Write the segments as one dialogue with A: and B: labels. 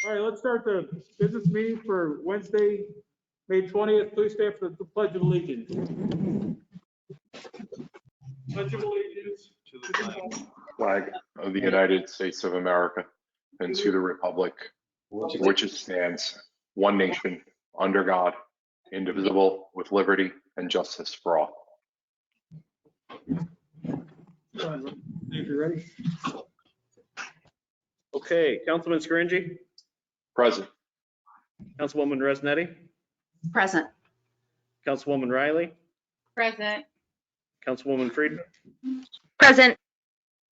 A: All right, let's start the business meeting for Wednesday, May 20th. Please stand for the Pledge of Allegiance. Pledge of Allegiance to the
B: flag of the United States of America and to the republic for which it stands, one nation, under God, indivisible, with liberty and justice for all.
A: If you're ready.
C: Okay, Councilman Scaringi,
B: Present.
C: Councilwoman Resnetti,
D: Present.
C: Councilwoman Riley,
D: Present.
C: Councilwoman Friedman,
D: Present.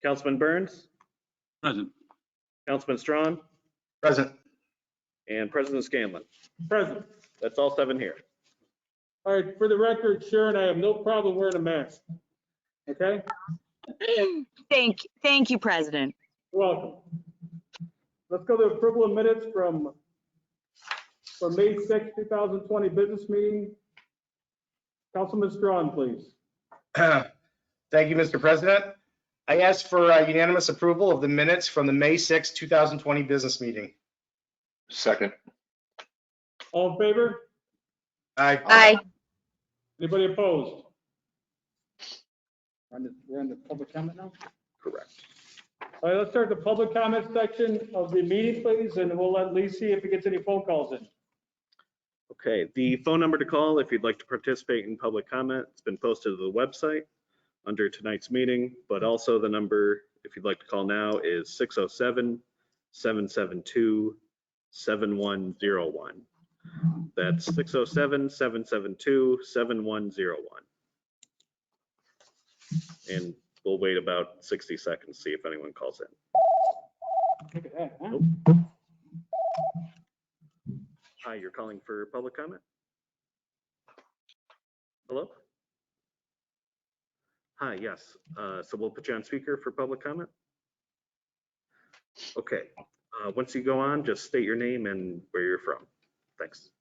C: Councilman Burns,
E: Present.
C: Councilman Strawn,
E: Present.
C: and President Scanlon.
A: Present.
C: That's all 7 here.
A: All right, for the record, Sharon, I have no problem wearing a mask. Okay?
F: Thank you, President.
A: You're welcome. Let's go to approval of minutes from May 6, 2020 business meeting. Councilman Strawn, please.
E: Thank you, Mr. President. I ask for unanimous approval of the minutes from the May 6, 2020 business meeting.
B: Second.
A: All in favor?
E: Aye.
F: Aye.
A: Anybody opposed? We're on the public comment now?
C: Correct.
A: All right, let's start the public comment section of the meeting, please, and we'll let Lee see if he gets any phone calls in.
C: Okay, the phone number to call if you'd like to participate in public comment, it's been posted to the website under tonight's meeting, but also the number, if you'd like to call now, is 607-772-7101. That's 607-772-7101. And we'll wait about 60 seconds, see if anyone calls in.
A: Look at that, huh?
C: Hi, you're calling for public comment? Hello? Hi, yes. So we'll put you on speaker for public comment. Okay. Once you go on, just state your name and where you're from. Thanks.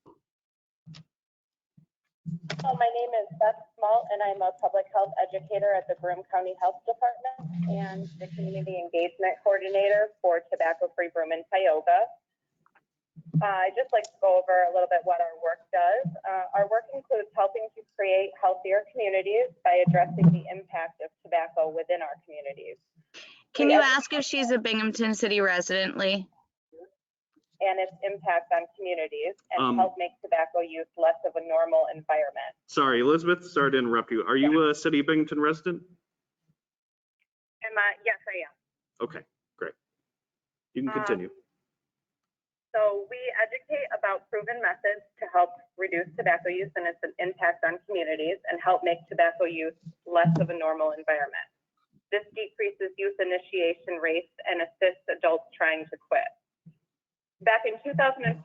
G: My name is Beth Small, and I'm a public health educator at the Broome County Health Department and the Community Engagement Coordinator for Tobacco-Free Broome and Tioga. I'd just like to go over a little bit what our work does. Our work includes helping to create healthier communities by addressing the impact of tobacco within our communities.
F: Can you ask if she's a Binghamton City resident, Lee?
G: And its impact on communities and help make tobacco use less of a normal environment.
C: Sorry, Elizabeth, sorry to interrupt you. Are you a City of Binghamton resident?
G: Yes, I am.
C: Okay, great. You can continue.
G: So we educate about proven methods to help reduce tobacco use and its impact on communities and help make tobacco use less of a normal environment. This decreases youth initiation rates and assists adults trying to quit. Back in 2014,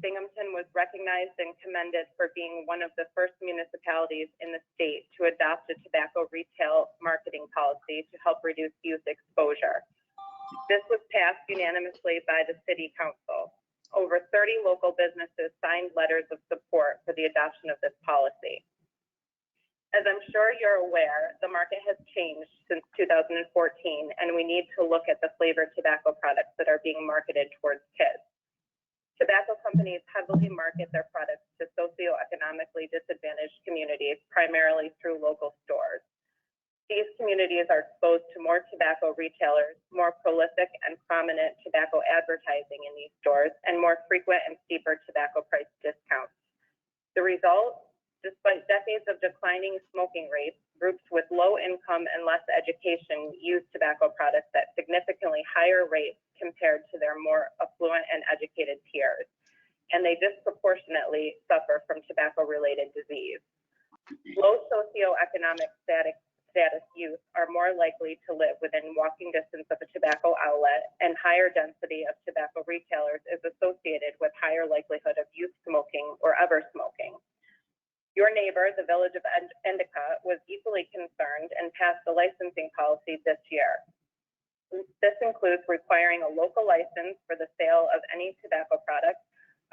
G: Binghamton was recognized and commended for being one of the first municipalities in the state to adopt a tobacco retail marketing policy to help reduce youth exposure. This was passed unanimously by the City Council. Over 30 local businesses signed letters of support for the adoption of this policy. As I'm sure you're aware, the market has changed since 2014, and we need to look at the flavored tobacco products that are being marketed towards kids. Tobacco companies heavily market their products to socioeconomically disadvantaged communities, primarily through local stores. These communities are exposed to more tobacco retailers, more prolific and prominent tobacco advertising in these stores, and more frequent and steeper tobacco price discounts. The result? Despite decades of declining smoking rates, groups with low income and less education use tobacco products at significantly higher rates compared to their more affluent and educated peers, and they disproportionately suffer from tobacco-related disease. Low socioeconomic status youth are more likely to live within walking distance of a tobacco outlet, and higher density of tobacco retailers is associated with higher likelihood of youth smoking or ever smoking. Your neighbor, the village of Endicott, was equally concerned and passed a licensing policy this year. This includes requiring a local license for the sale of any tobacco product,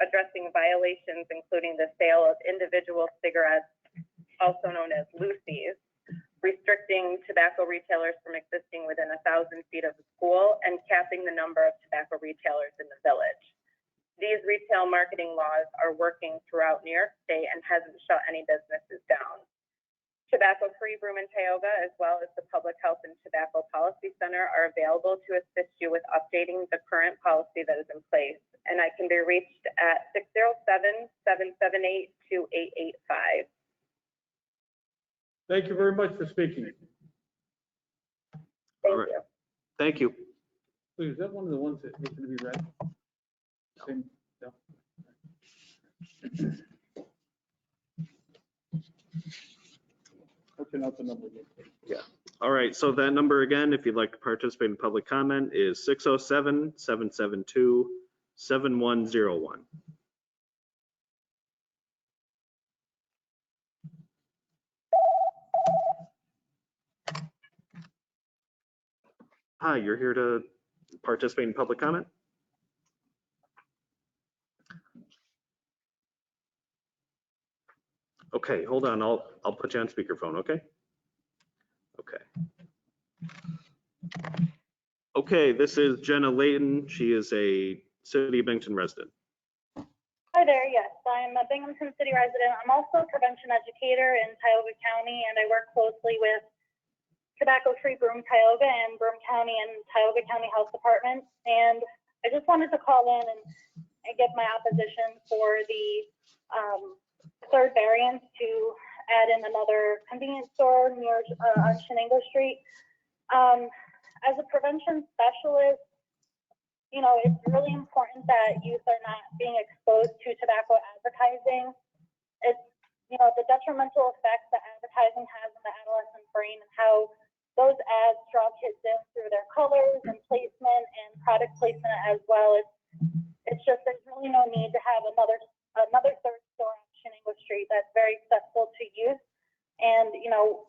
G: addressing violations including the sale of individual cigarettes, also known as loosies, restricting tobacco retailers from existing within 1,000 feet of the school, and capping the number of tobacco retailers in the village. retail marketing laws are working throughout New York State and hasn't shut any businesses down. Tobacco-free Broome and Tioga, as well as the Public Health and Tobacco Policy Center, are available to assist you with updating the current policy that is in place, and I can be reached at 607-778-2885.
A: Thank you very much for speaking.
G: Thank
C: All right.
G: you.
C: Thank you.
A: Wait, is that one of the ones that needs to be read? Same, no. What's out the number?
C: All right, so that number again, if you'd like to participate in public comment, is 607-772-7101. Hi, you're here to participate in public comment? Okay, hold on, I'll put you on speakerphone, okay? Okay. Okay, this is Jenna Layton. She is a City of Binghamton resident.
H: Hi there, yes, I'm a Binghamton City resident. I'm also a prevention educator in Tioga County, and I work closely with Tobacco-free Broome, Tioga, and Broome County and Tioga County Health Department. And I just wanted to call in and give my opposition for the third variance to add in another convenience store near on Shenango Street. As a prevention specialist, you know, it's really important that youth are not being exposed to tobacco advertising. It's, you know, the detrimental effects that advertising has on the adolescent brain and how those ads draw kids in through their colors and placement and product placement as well. It's just, there's really no need to have another third store on Shenango Street that's very accessible to youth. And, you know,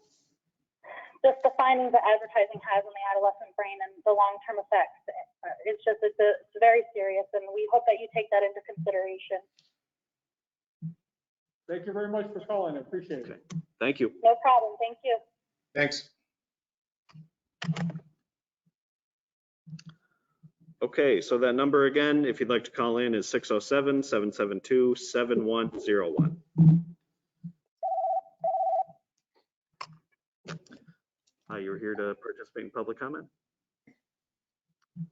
H: just the findings that advertising has on the adolescent brain and the long-term effects, it's very serious, and we hope that you take that into consideration.
A: Thank you very much for calling. I appreciate it.
C: Thank you.
H: No problem. Thank you.
E: Thanks.
C: Okay, so that number again, if you'd like to call in, is 607-772-7101. Hi, you're here to participate in public comment?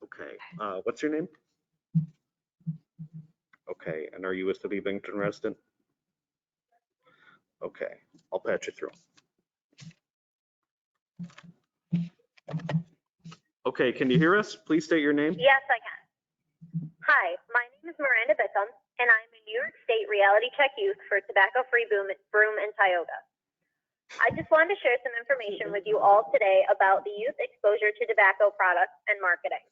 C: Okay, what's your name? Okay, and are you a City of Binghamton resident? Okay, I'll patch you through. Okay, can you hear us? Please state your name.
I: Yes, I can. Hi, my name is Miranda Bickham, and I'm a New York State reality check youth for Tobacco-free Broome and Tioga. I just wanted to share some information with you all today about the youth exposure to tobacco products and marketing.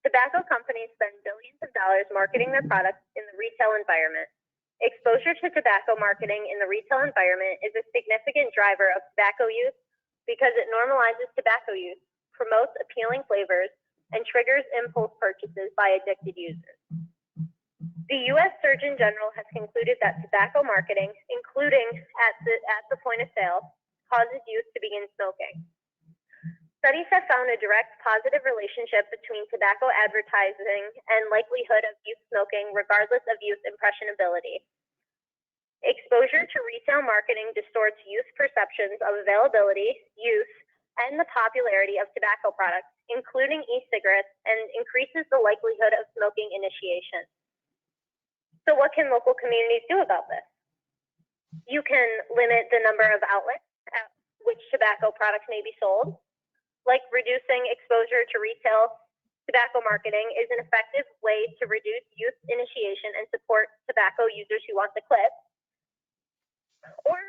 I: Tobacco companies spend billions of dollars marketing their products in the retail environment. Exposure to tobacco marketing in the retail environment is a significant driver of tobacco use because it normalizes tobacco use, promotes appealing flavors, and triggers impulse purchases by addicted users. The U.S. Surgeon General has concluded that tobacco marketing, including at the point of sale, causes youth to begin smoking. Studies have found a direct positive relationship between tobacco advertising and likelihood of youth smoking, regardless of youth impressionability. Exposure to retail marketing distorts youth perceptions of availability, use, and the popularity of tobacco products, including e-cigarettes, and increases the likelihood of smoking initiation. So what can local communities do about this? You can limit the number of outlets at which tobacco products may be sold, like reducing exposure to retail tobacco marketing is an effective way to reduce youth initiation and support tobacco users who want to quit, or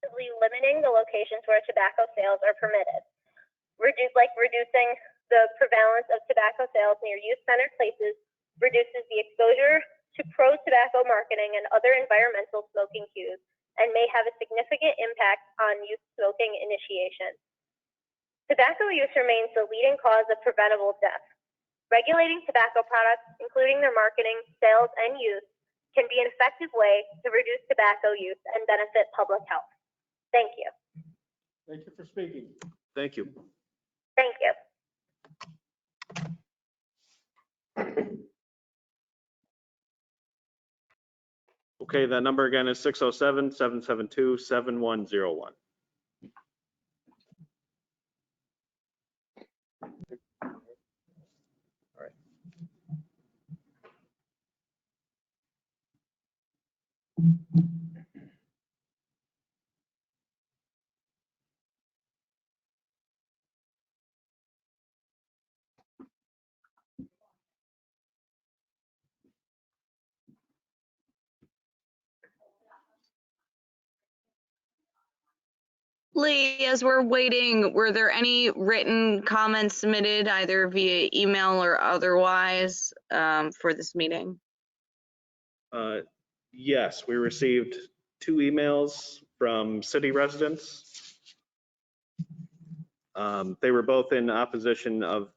I: possibly limiting the locations where tobacco sales are permitted. Reducing the prevalence of tobacco sales near youth-centered places reduces the exposure to pro-tobacco marketing and other environmental smoking cues and may have a significant impact on youth smoking initiation. Tobacco use remains the leading cause of preventable death. Regulating tobacco products, including their marketing, sales, and use, can be an effective way to reduce tobacco use and benefit public health. Thank you.
A: Thank you for speaking.
C: Thank you.
I: Thank you.
C: Okay, that number again is 607-772-7101.
F: Lee, as we're waiting, were there any written comments submitted either via email or otherwise for this meeting?
C: Yes, we received 2 emails from city residents. They were both in opposition of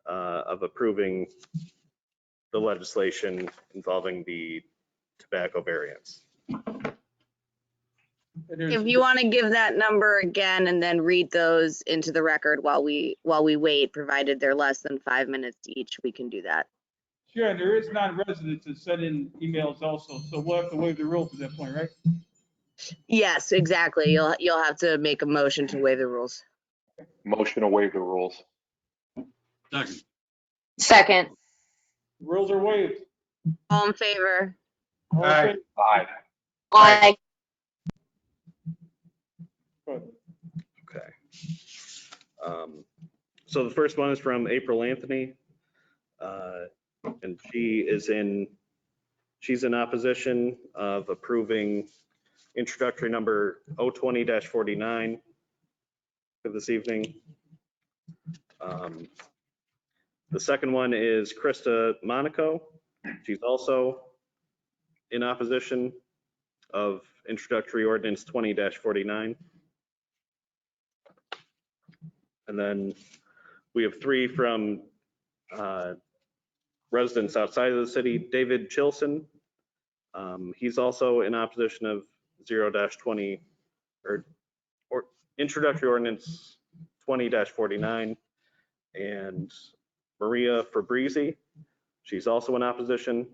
C: approving the legislation involving the tobacco variants.
F: If you want to give that number again and then read those into the record while we wait, provided they're less than 5 minutes each, we can do that.
A: Sure, and there is non-residents that send in emails also, so we'll have to waive the rules at that point, right?
F: Yes, exactly. You'll have to make a motion to waive the rules.
B: Motion to waive the rules.
D: Second.
A: Rules are waived.
F: All in favor?
A: All in
E: Aye.
A: favor?
B: Aye.
D: Aye.
A: Good.
C: Okay. So the first one is from April Anthony. And she's in opposition of approving introductory number 020-49 for this evening. The second one is Krista Monaco. She's also in opposition of introductory ordinance 20-49. And then we have 3 from residents outside of the city. David Chilson, he's also in opposition of 0-20 or introductory ordinance 20-49. And Maria Fabrizi, she's also in opposition.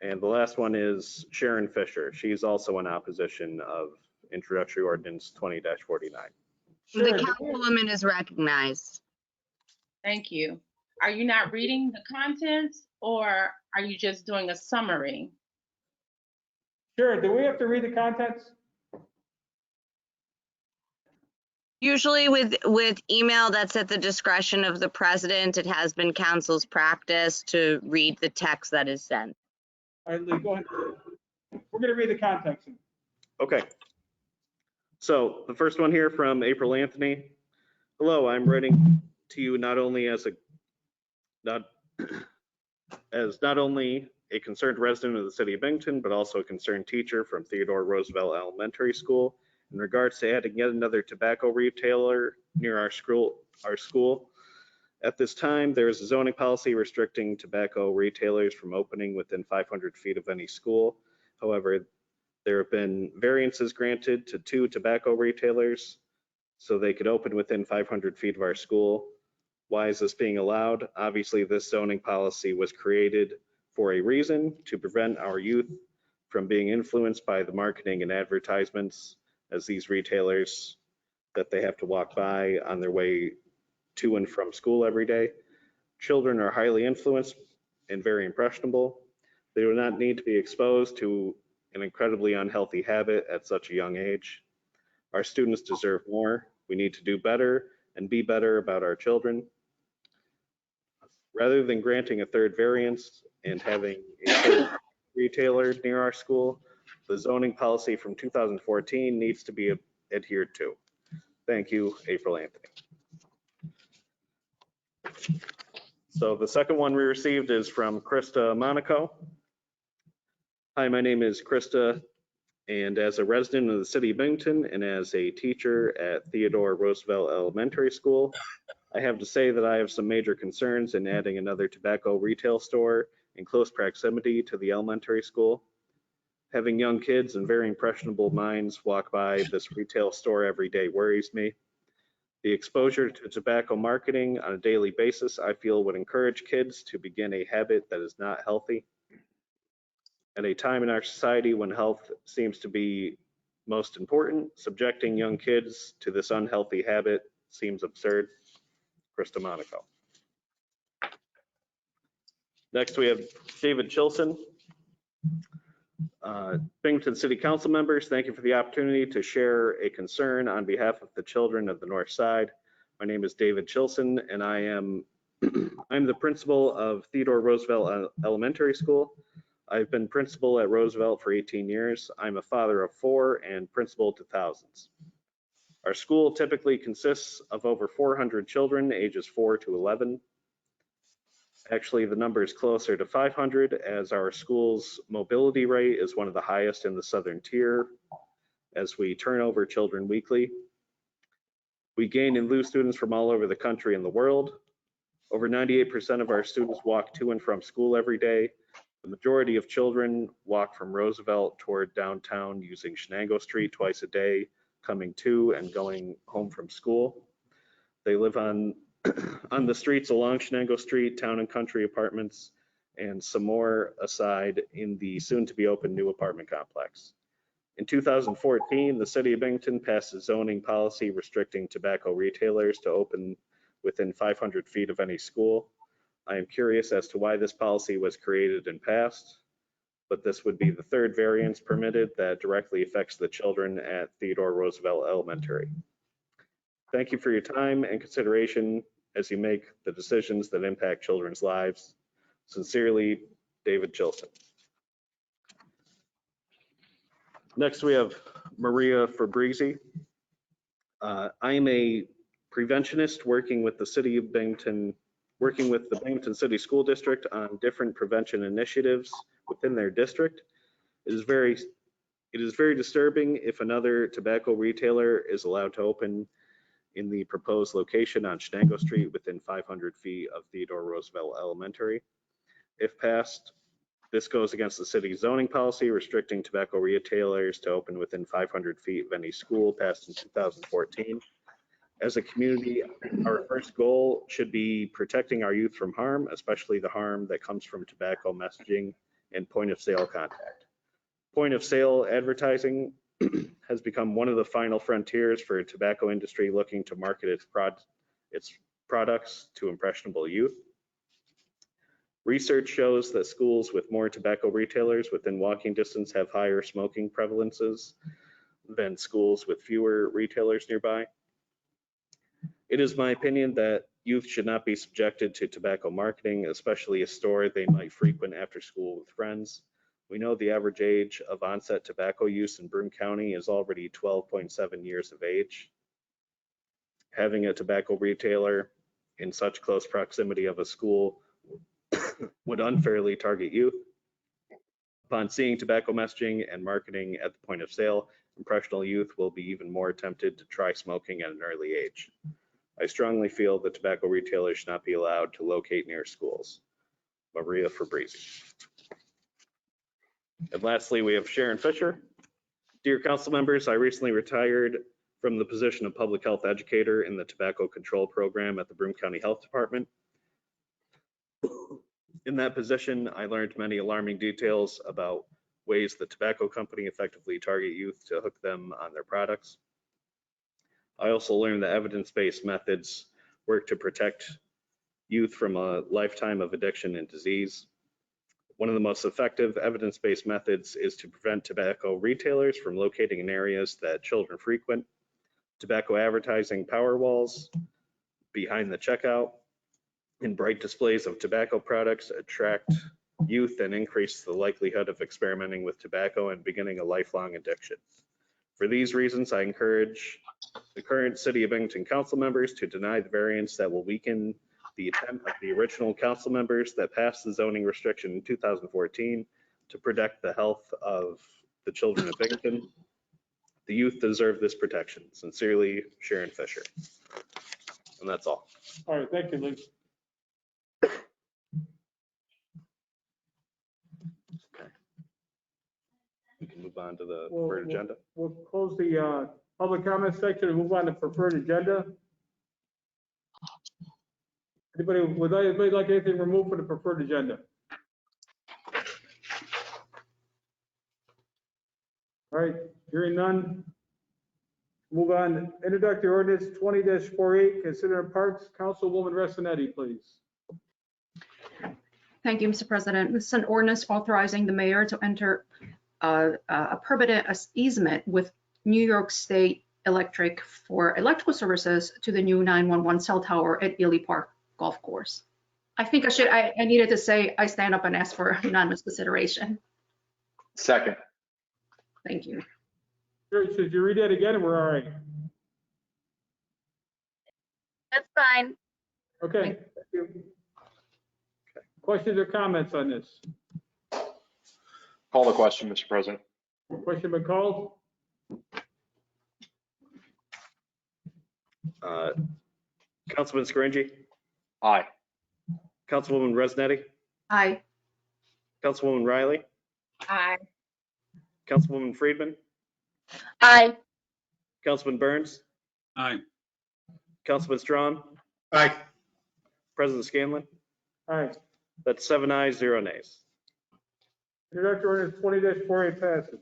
C: And the last one is Sharon Fisher. She's also in opposition of introductory ordinance 20-49.
F: The councilwoman is recognized.
J: Thank you. Are you not reading the contents or are you just doing a summary?
A: Sure, do we have to read the contents?
F: Usually with email, that's at the discretion of the president. It has been council's practice to read the text that is sent.
A: All right, Lee, go ahead. We're gonna read the context.
C: Okay. So the first one here from April Anthony. Hello, I'm writing to you not only as not only a concerned resident of the city of Binghamton, but also a concerned teacher from Theodore Roosevelt Elementary School in regards to adding yet another tobacco retailer near our school. At this time, there is a zoning policy restricting tobacco retailers from opening within 500 feet of any school. However, there have been variances granted to 2 tobacco retailers so they could open within 500 feet of our school. Why is this being allowed? Obviously, this zoning policy was created for a reason, to prevent our youth from being influenced by the marketing and advertisements as these retailers that they have to walk by on their way to and from school every day. Children are highly influenced and very impressionable. They do not need to be exposed to an incredibly unhealthy habit at such a young age. Our students deserve more. We need to do better and be better about our children. Rather than granting a third variance and having a third retailer near our school, the zoning policy from 2014 needs to be adhered to. Thank you, April Anthony. So the second one we received is from Krista Monaco. Hi, my name is Krista, and as a resident of the city of Binghamton and as a teacher at Theodore Roosevelt Elementary School, I have to say that I have some major concerns in adding another tobacco retail store in close proximity to the elementary school. Having young kids and very impressionable minds walk by this retail store every day worries me. The exposure to tobacco marketing on a daily basis, I feel, would encourage kids to begin a habit that is not healthy. At a time in our society when health seems to be most important, subjecting young kids to this unhealthy habit seems absurd. Krista Monaco. Next, we have David Chilson. Binghamton City Council members, thank you for the opportunity to share a concern on behalf of the children of the North Side. My name is David Chilson, and I'm the principal of Theodore Roosevelt Elementary School. I've been principal at Roosevelt for 18 years. I'm a father of 4 and principal to thousands. Our school typically consists of over 400 children ages 4 to 11. Actually, the number is closer to 500 as our school's mobility rate is one of the highest in the southern tier as we turn over children weekly. We gain and lose students from all over the country and the world. Over 98% of our students walk to and from school every day. The majority of children walk from Roosevelt toward downtown using Shenango Street twice a day, coming to and going home from school. They live on the streets along Shenango Street, town and country apartments, and some more aside in the soon-to-be open new apartment complex. In 2014, the city of Binghamton passed a zoning policy restricting tobacco retailers to open within 500 feet of any school. I am curious as to why this policy was created and passed, but this would be the third variance permitted that directly affects the children at Theodore Roosevelt Elementary. Thank you for your time and consideration as you make the decisions that impact children's lives. Sincerely, David Chilson. Next, we have Maria Fabrizi. I am a preventionist working with the city of Binghamton, working with the Binghamton City School District on different prevention initiatives within their district. It is very disturbing if another tobacco retailer is allowed to open in the proposed location on Shenango Street within 500 feet of Theodore Roosevelt Elementary. If passed, this goes against the city's zoning policy restricting tobacco retailers to open within 500 feet of any school passed in 2014. As a community, our first goal should be protecting our youth from harm, especially the harm that comes from tobacco messaging and point of sale contact. Point of sale advertising has become one of the final frontiers for a tobacco industry looking to market its products to impressionable youth. Research shows that schools with more tobacco retailers within walking distance have higher smoking prevalences than schools with fewer retailers nearby. It is my opinion that youth should not be subjected to tobacco marketing, especially a store they might frequent after school with friends. We know the average age of onset tobacco use in Broome County is already 12.7 years of age. Having a tobacco retailer in such close proximity of a school would unfairly target youth. Upon seeing tobacco messaging and marketing at the point of sale, impressionable youth will be even more tempted to try smoking at an early age. I strongly feel that tobacco retailers should not be allowed to locate near schools. Maria Fabrizi. And lastly, we have Sharon Fisher. Dear council members, I recently retired from the position of public health educator in the tobacco control program at the Broome County Health Department. In that position, I learned many alarming details about ways the tobacco company effectively target youth to hook them on their products. I also learned that evidence-based methods work to protect youth from a lifetime of addiction and disease. One of the most effective evidence-based methods is to prevent tobacco retailers from locating in areas that children frequent. Tobacco advertising power walls behind the checkout and bright displays of tobacco products attract youth and increase the likelihood of experimenting with tobacco and beginning a lifelong addiction. For these reasons, I encourage the current City of Binghamton council members to deny the variance that will weaken the attempt of the original council members that passed the zoning restriction in 2014 to protect the health of the children of Binghamton. The youth deserve this protection. Sincerely, Sharon Fisher. And that's all.
A: All right, thank you, Lee.
C: Okay. We can move on to the
A: We'll-
C: preferred agenda.
A: We'll close the public comment section and move on to preferred agenda. Would anybody like anything removed for the preferred agenda? All right, hearing none. Move on. Introductory ordinance 20-48, consider parks. Councilwoman Restinetti, please.
K: Thank you, Mr. President. This is an ordinance authorizing the mayor to enter a permanent easement with New York State Electric for electrical services to the new 911 cell tower at Ely Park Golf Course. I think I needed to say I stand up and ask for unanimous consideration.
B: Second.
K: Thank you.
A: Sure, should you read that again, and we're all right?
I: That's fine.
A: Okay, thank you. Questions or comments on this?
B: Call the question, Mr. President.
A: Question been called?
C: Councilman Scaringi,
B: Aye.
C: Councilwoman Resnetti,
K: Aye.
C: Councilwoman Riley,
J: Aye.
C: Councilwoman Friedman,
D: Aye.
C: Councilman Burns,
L: Aye.
C: Councilman Strawn,
E: Aye.
C: President Scanlon.
A: Aye.
C: That's 7 ayes, 0 nays.
A: Introductory ordinance 20-48 passes.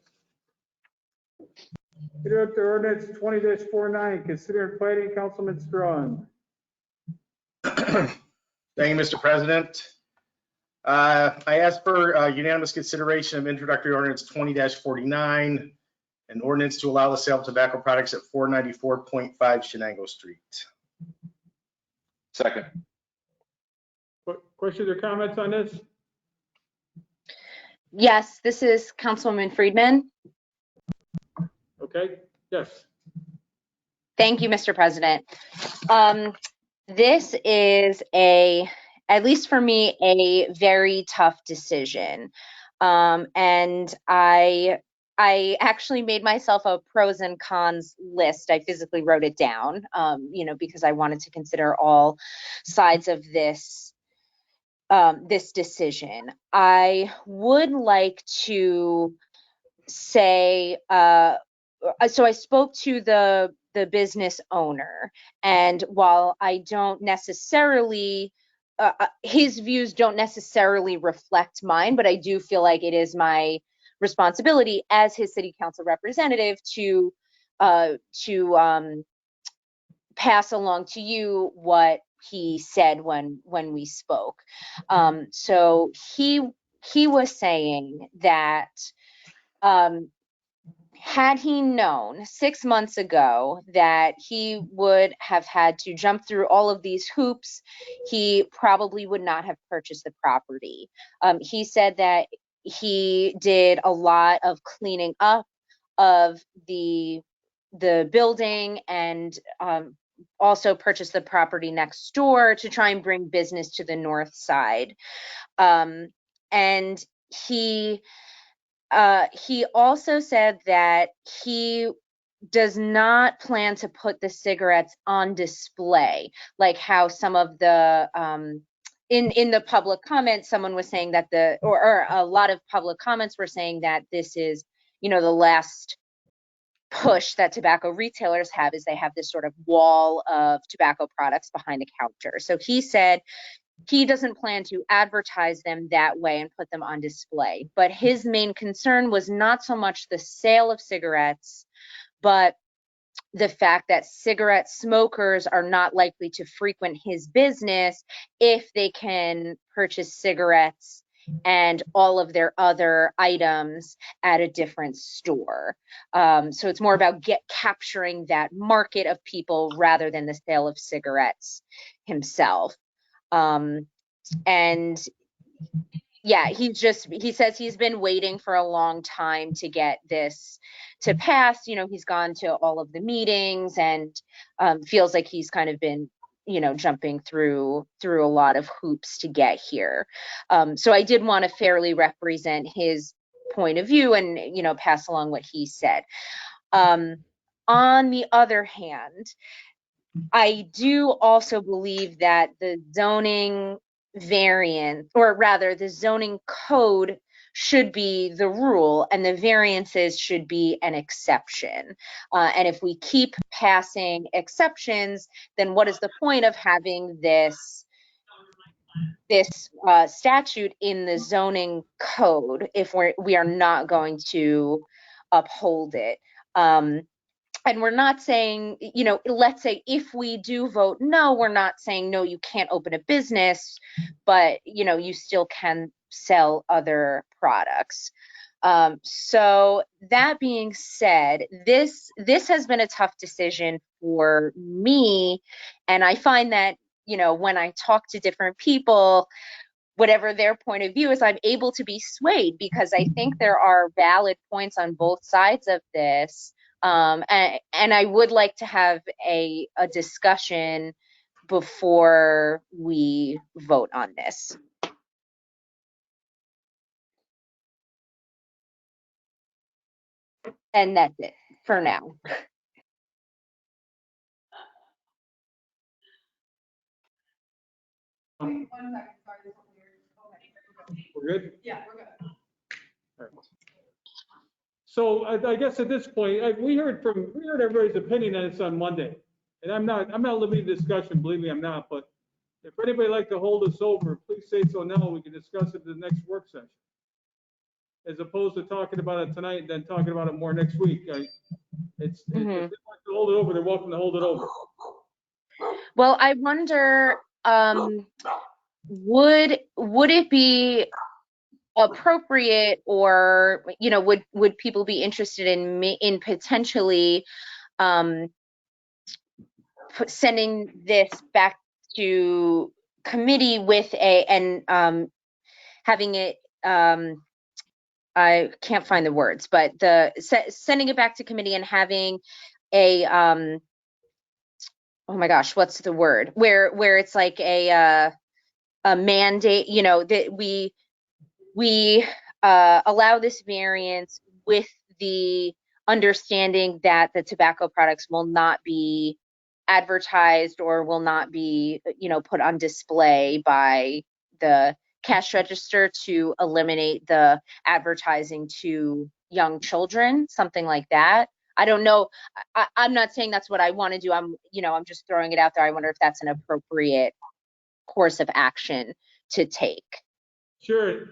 A: Introductory ordinance 20-49, consider planning. Councilman Strawn.
E: Thank you, Mr. President. I ask for unanimous consideration of introductory ordinance 20-49, an ordinance to allow the sale of tobacco products at 494.5 Shenango Street.
B: Second.
A: Questions or comments on this?
D: Yes, this is Councilwoman Friedman.
A: Okay, yes.
D: Thank you, Mr. President. This is at least for me, a very tough decision. And I actually made myself a pros and cons list. I physically wrote it down, because I wanted to consider all sides of this decision. I would like to say, so I spoke to the business owner, and while I don't necessarily, his views don't necessarily reflect mine, but I do feel like it is my responsibility as his city council representative to pass along to you what he said when we spoke. So he was saying that had he known 6 months ago that he would have had to jump through all of these hoops, he probably would not have purchased the property. He said that he did a lot of cleaning up of the building and also purchased the property next door to try and bring business to the north side. And he also said that he does not plan to put the cigarettes on display, like how some of the in the public comments, someone was saying that or a lot of public comments were saying that this is, the last push that tobacco retailers have, is they have this sort of wall of tobacco products behind the counter. So he said he doesn't plan to advertise them that way and put them on display. But his main concern was not so much the sale of cigarettes, but the fact that cigarette smokers are not likely to frequent his business if they can purchase cigarettes and all of their other items at a different store. So it's more about capturing that market of people rather than the sale of cigarettes himself. And yeah, he says he's been waiting for a long time to get this to pass. He's gone to all of the meetings and feels like he's kind of been, jumping through a lot of hoops to get here. So I did want to fairly represent his point of view and, pass along what he said. On the other hand, I do also believe that the zoning variant, or rather the zoning code, should be the rule and the variances should be an exception. And if we keep passing exceptions, then what is the point of having this statute in the zoning code if we are not going to uphold it. And we're not saying, let's say if we do vote no, we're not saying no, you can't open a business, but you still can sell other products. So that being said, this has been a tough decision for me, and I find that when I talk to different people, whatever their point of view is, I'm able to be swayed because I think there are valid points on both sides of this. And I would like to have a discussion before we vote on this. And that's it for now.
A: We're good? Yeah, we're good. So I guess at this point, we heard everybody's opinion on this on Monday. And I'm not limiting the discussion, believe me, I'm not, but if anybody would like to hold us over, please say so now, we can discuss it at the next work session. As opposed to talking about it tonight and then talking about it more next week. If they want to hold it over, they're welcome to hold it over.
D: Well, I wonder, would it be appropriate, or would people be interested in potentially sending this back to committee with having it, I can't find the words, but sending it back to committee and having a oh my gosh, what's the word, where it's like a mandate, that we allow this variance with the understanding that the tobacco products will not be advertised or will not be, put on display by the cash register to eliminate the advertising to young children, something like that. I don't know. I'm not saying that's what I want to do. I'm just throwing it out there. I wonder if that's an appropriate course of action to take.
A: Sure.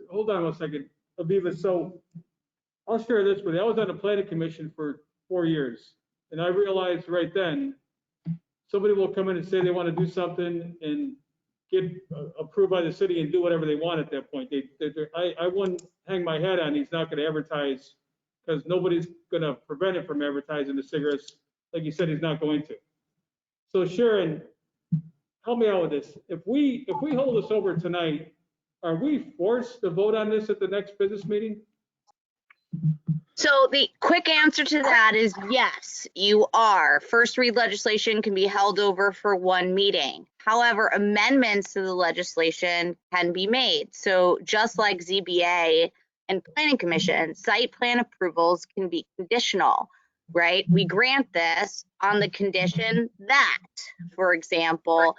A: Hold on one second, Aviva. So I'll share this with you. I was on the planning commission for 4 years, and I realized right then, somebody will come in and say they want to do something and get approved by the city and do whatever they want at that point. I wouldn't hang my head on he's not going to advertise, because nobody's going to prevent him from advertising the cigarettes. Like you said, he's not going to. So Sharon, help me out with this. If we hold this over tonight, are we forced to vote on this at the next business meeting?
F: So the quick answer to that is yes, you are. First read legislation can be held over for one meeting. However, amendments to the legislation can be made. So just like ZBA and Planning Commission, site plan approvals can be conditional, right? We grant this on the condition that, for example,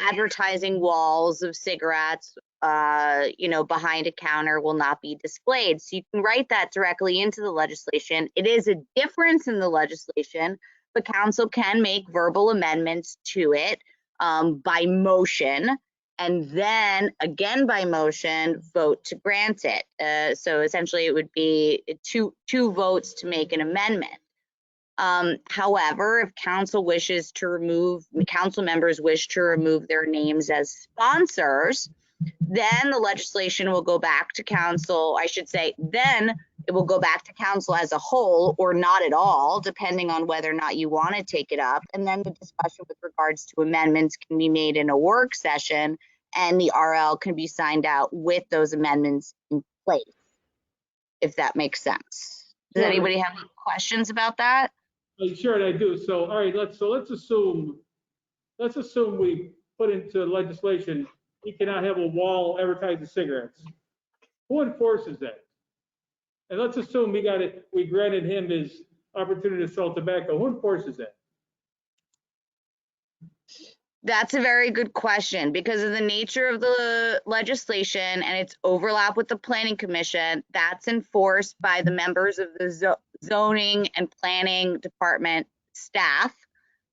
F: advertising walls of cigarettes behind a counter will not be displayed. So you can write that directly into the legislation. It is a difference in the legislation, but council can make verbal amendments to it by motion, and then again by motion vote to grant it. So essentially it would be two votes to make an amendment. However, if council members wish to remove their names as sponsors, then the legislation will go back to council. I should say, then it will go back to council as a whole, or not at all, depending on whether or not you want to take it up. And then the discussion with regards to amendments can be made in a work session, and the RL can be signed out with those amendments in place, if that makes sense. Does anybody have any questions about that?
A: Sure, I do. So, all right, let's assume we put into legislation he cannot have a wall advertising cigarettes. Who enforces that? And let's assume we granted him his opportunity to sell tobacco. Who enforces that?
F: That's a very good question. Because of the nature of the legislation and its overlap with the Planning Commission, that's enforced by the members of the zoning and planning department staff.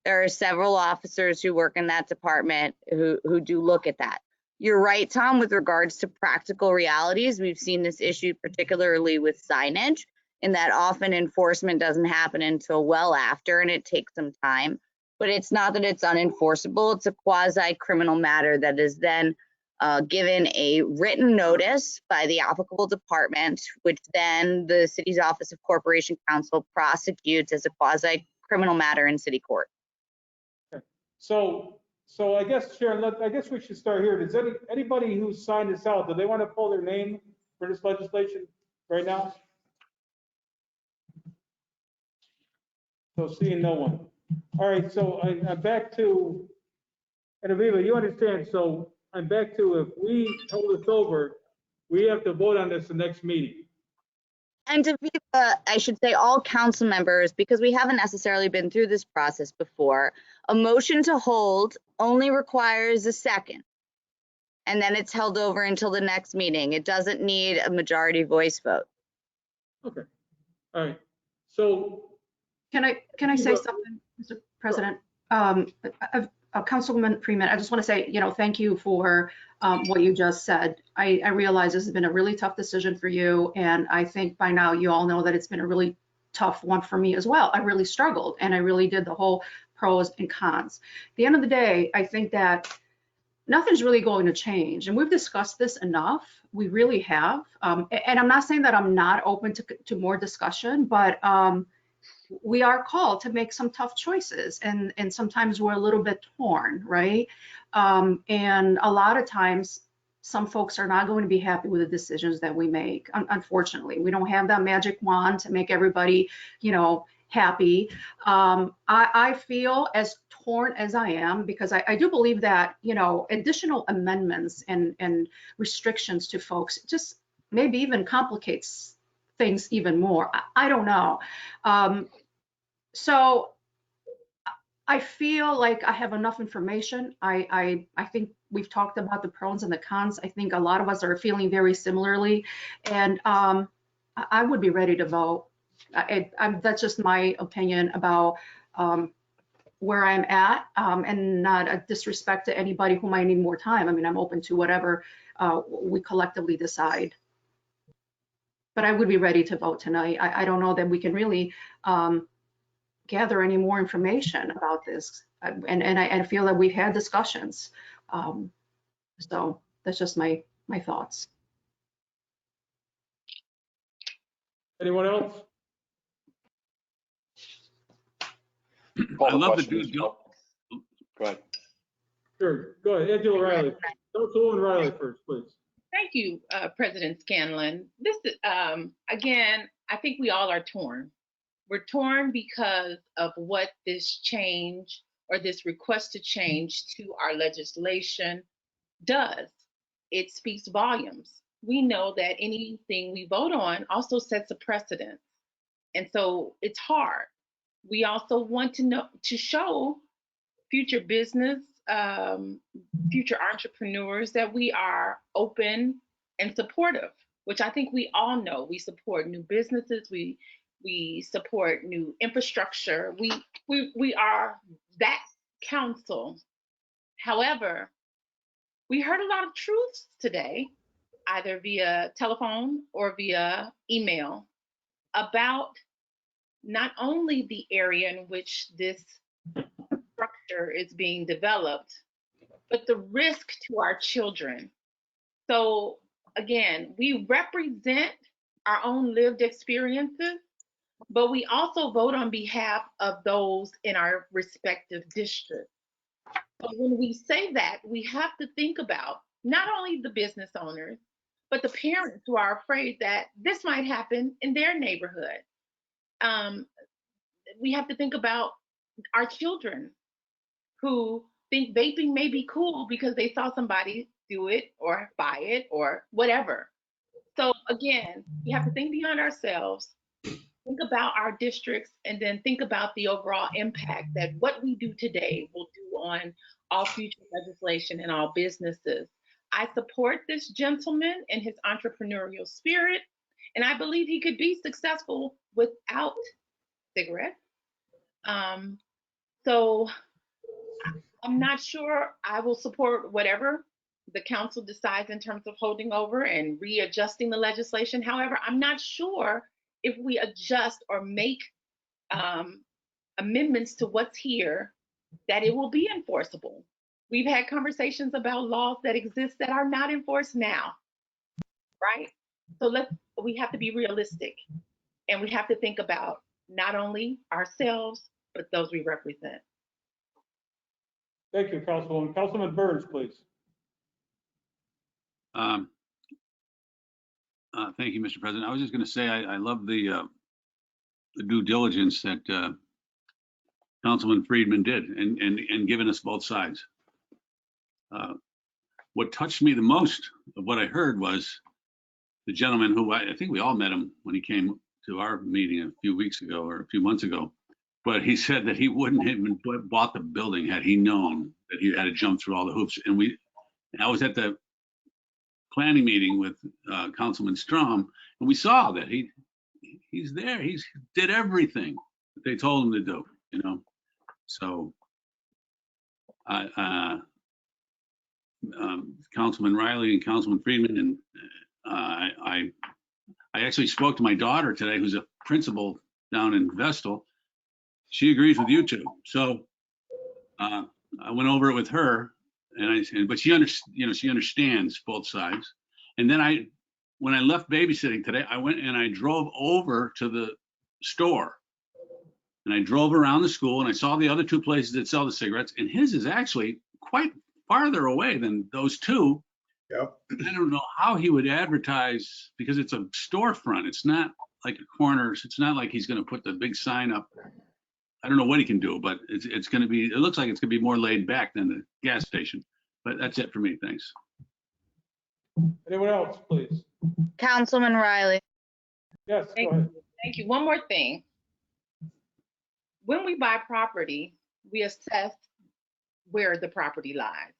F: There are several officers who work in that department who do look at that. You're right, Tom, with regards to practical realities. We've seen this issue particularly with signage. in that often enforcement doesn't happen until well after, and it takes some time. But it's not that it's unenforceable. It's a quasi-criminal matter that is then given a written notice by the applicable department, which then the city's Office of Corporation Counsel prosecutes as a quasi-criminal matter in city court.
A: So I guess, Sharon, I guess we should start here. Does anybody who signed this out, do they want to pull their name for this legislation right now? So seeing no one. All right, so I'm back to, and Aviva, you understand, so I'm back to, if we hold this over, we have to vote on this the next meeting.
F: And to be, I should say all council members, because we haven't necessarily been through this process before, a motion to hold only requires a second. And then it's held over until the next meeting. It doesn't need a majority voice vote.
A: Okay, all right. So
K: Can I say something, Mr. President? Councilwoman Freeman, I just want to say, thank you for what you just said. I realize this has been a really tough decision for you, and I think by now you all know that it's been a really tough one for me as well. I really struggled, and I really did the whole pros and cons. At the end of the day, I think that nothing's really going to change, and we've discussed this enough. We really have, and I'm not saying that I'm not open to more discussion, but we are called to make some tough choices, and sometimes we're a little bit torn, right? And a lot of times some folks are not going to be happy with the decisions that we make. Unfortunately, we don't have that magic wand to make everybody, happy. I feel as torn as I am, because I do believe that, additional amendments and restrictions to folks just maybe even complicates things even more. I don't know. So I feel like I have enough information. I think we've talked about the pros and the cons. I think a lot of us are feeling very similarly, and I would be ready to vote. That's just my opinion about where I'm at, and not a disrespect to anybody who might need more time. I mean, I'm open to whatever we collectively decide. But I would be ready to vote tonight. I don't know that we can really gather any more information about this, and I feel that we've had discussions. So that's just my thoughts.
A: anyone else?
B: Call
L: I love the
B: question.
L: due
B: Go ahead.
A: Sure, go ahead, Angela Riley. Councilwoman Riley first, please.
J: Thank you, President Scanlon. This is, again, I think we all are torn. We're torn because of what this change or this request to change to our legislation does. It speaks volumes. We know that anything we vote on also sets a precedent. And so it's hard. We also want to show future business, future entrepreneurs that we are open and supportive, which I think we all know. We support new businesses. We support new infrastructure. We are that council. However, we heard a lot of truths today, either via telephone or via email, about not only the area in which this structure is being developed, but the risk to our children. So again, we represent our own lived experiences, but we also vote on behalf of those in our respective districts. But when we say that, we have to think about not only the business owners, but the parents who are afraid that this might happen in their neighborhood. We have to think about our children who think vaping may be cool because they saw somebody do it or buy it or whatever. So again, we have to think beyond ourselves, think about our districts, and then think about the overall impact that what we do today will do on all future legislation and all businesses. I support this gentleman and his entrepreneurial spirit, and I believe he could be successful without cigarettes. So I'm not sure I will support whatever the council decides in terms of holding over and readjusting the legislation. However, I'm not sure if we adjust or make amendments to what's here, that it will be enforceable. We've had conversations about laws that exist that are not enforced now, right? So we have to be realistic, and we have to think about not only ourselves, but those we represent.
A: Thank you, Councilwoman. Councilman Burns, please.
L: Thank you, Mr. President. I was just going to say I love the due diligence that Councilman Friedman did and giving us both sides. What touched me the most of what I heard was the gentleman who I think we all met him when he came to our meeting a few weeks ago or a few months ago. But he said that he wouldn't have even bought the building had he known that he had to jump through all the hoops. And I was at the planning meeting with Councilman Strom, and we saw that he's there. He's did everything that they told him to do, you know. So Councilman Riley and Councilman Friedman, and I actually spoke to my daughter today, who's a principal down in Vestal. She agrees with you two. So I went over it with her, but she understands both sides. And then when I left babysitting today, I went and I drove over to the store, and I drove around the school, and I saw the other two places that sell the cigarettes, and his is actually quite farther away than those two.
E: Yep.
L: I don't know how he would advertise, because it's a storefront. It's not like a corner. It's not like he's going to put the big sign up. I don't know what he can do, but it's going to be, it looks like it's going to be more laid back than the gas station. But that's it for me. Thanks.
A: Anyone else, please?
F: Councilman Riley.
A: Yes, go ahead.
J: Thank you. One more thing. When we buy property, we assess where the property lies.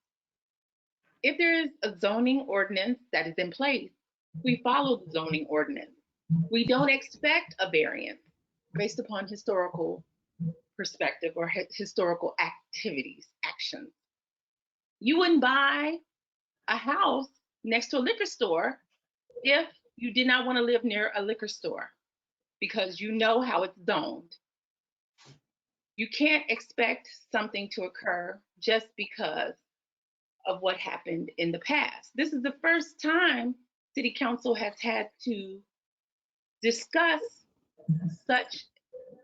J: If there is a zoning ordinance that is in place, we follow the zoning ordinance. We don't expect a variance based upon historical perspective or historical activities, actions. You wouldn't buy a house next to a liquor store if you did not want to live near a liquor store, because you know how it's zoned. You can't expect something to occur just because of what happened in the past. This is the first time City Council has had to discuss such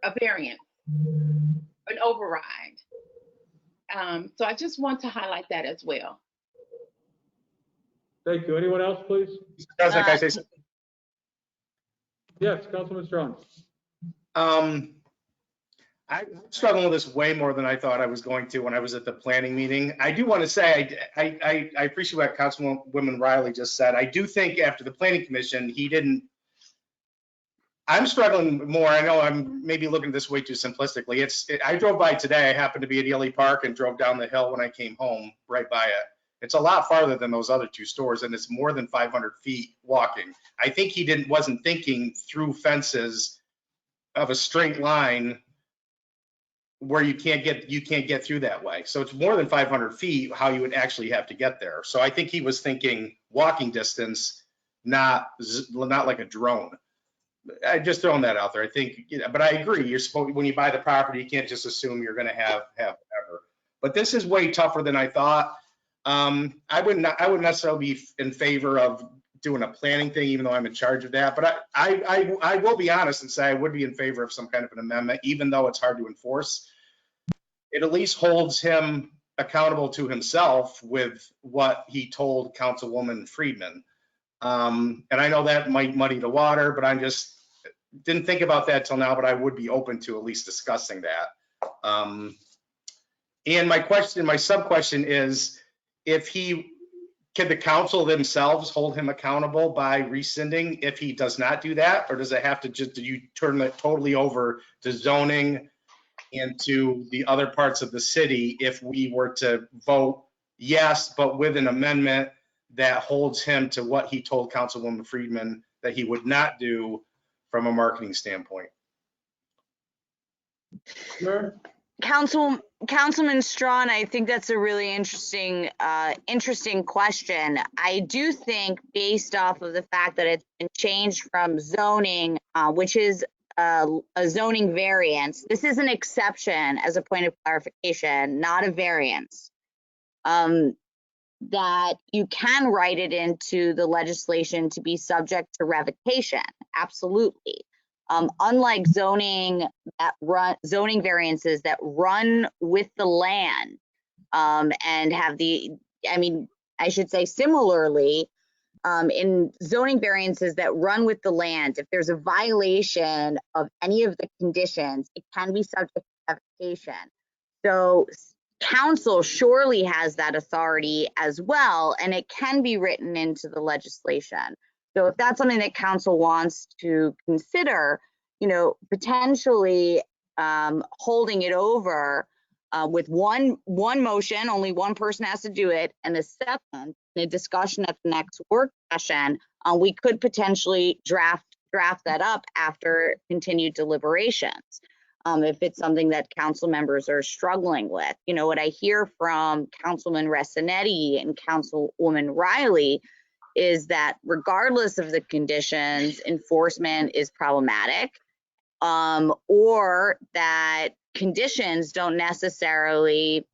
J: a variance, an override. So I just want to highlight that as well.
A: Thank you. Anyone else, please?
E: Mr. President, can I say something?
A: Yes, Councilman Strong.
E: I'm struggling with this way more than I thought I was going to when I was at the planning meeting. I do want to say, I appreciate what Councilwoman Riley just said. I do think after the planning commission, I'm struggling more. I know I'm maybe looking at this way too simplistically. I drove by today. I happened to be at Ely Park and drove down the hill when I came home, right by it. It's a lot farther than those other two stores, and it's more than 500 feet walking. I think he wasn't thinking through fences of a straight line where you can't get through that way. So it's more than 500 feet how you would actually have to get there. So I think he was thinking walking distance, not like a drone. I just throwing that out there. I think, but I agree. You're supposed, when you buy the property, you can't just assume you're going to have whatever. But this is way tougher than I thought. I wouldn't necessarily be in favor of doing a planning thing, even though I'm in charge of that. But I will be honest and say I would be in favor of some kind of an amendment, even though it's hard to enforce. It at least holds him accountable to himself with what he told Councilwoman Friedman. And I know that might muddy the water, but I just didn't think about that till now, but I would be open to at least discussing that. And my sub question is, can the council themselves hold him accountable by rescinding if he does not do that? Or does it have to do you turn it totally over to zoning and to the other parts of the city if we were to vote yes, but with an amendment that holds him to what he told Councilwoman Friedman that he would not do from a marketing standpoint?
A: Sure.
F: Councilman Strawn, I think that's a really interesting question. I do think based off of the fact that it's been changed from zoning, which is a zoning variance. This is an exception as a point of clarification, not a variance. That you can write it into the legislation to be subject to revocation. Absolutely. Unlike zoning variances that run with the land and have I should say similarly, in zoning variances that run with the land, if there's a violation of any of the conditions, it can be subject to revocation. So council surely has that authority as well, and it can be written into the legislation. So if that's something that council wants to consider, potentially holding it over with one motion, only one person has to do it, and a second, in a discussion at the next work session, we could potentially draft that up after continued deliberations. If it's something that council members are struggling with. What I hear from Councilman Ressinetti and Councilwoman Riley is that regardless of the conditions, enforcement is problematic, or that conditions don't necessarily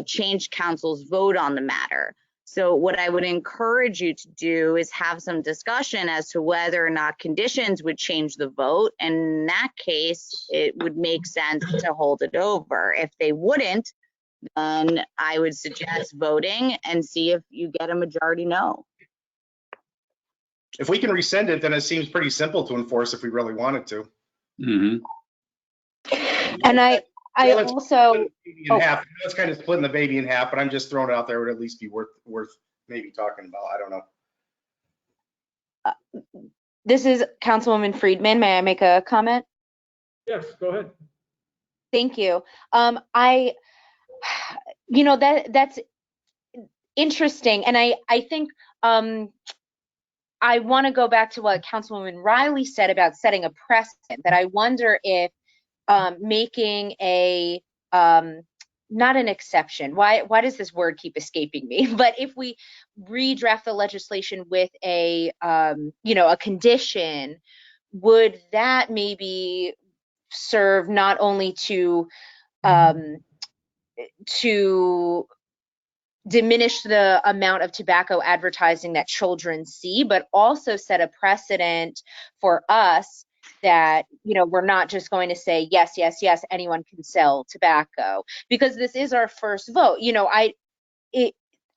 F: change council's vote on the matter. So what I would encourage you to do is have some discussion as to whether or not conditions would change the vote. And in that case, it would make sense to hold it over. If they wouldn't, then I would suggest voting and see if you get a majority no.
E: If we can rescind it, then it seems pretty simple to enforce if we really wanted to.
L: Mm-hmm.
D: And I also,
E: It's kind of splitting the baby in half, but I'm just throwing it out there. It would at least be worth maybe talking about. I don't know.
D: This is Councilwoman Friedman. May I make a comment?
A: Yes, go ahead.
D: Thank you. That's interesting. And I think I want to go back to what Councilwoman Riley said about setting a precedent, that I wonder if making a not an exception. Why does this word keep escaping me? But if we redraft the legislation with a condition, would that maybe serve not only to diminish the amount of tobacco advertising that children see, but also set a precedent for us that, we're not just going to say, yes, yes, yes, anyone can sell tobacco, because this is our first vote.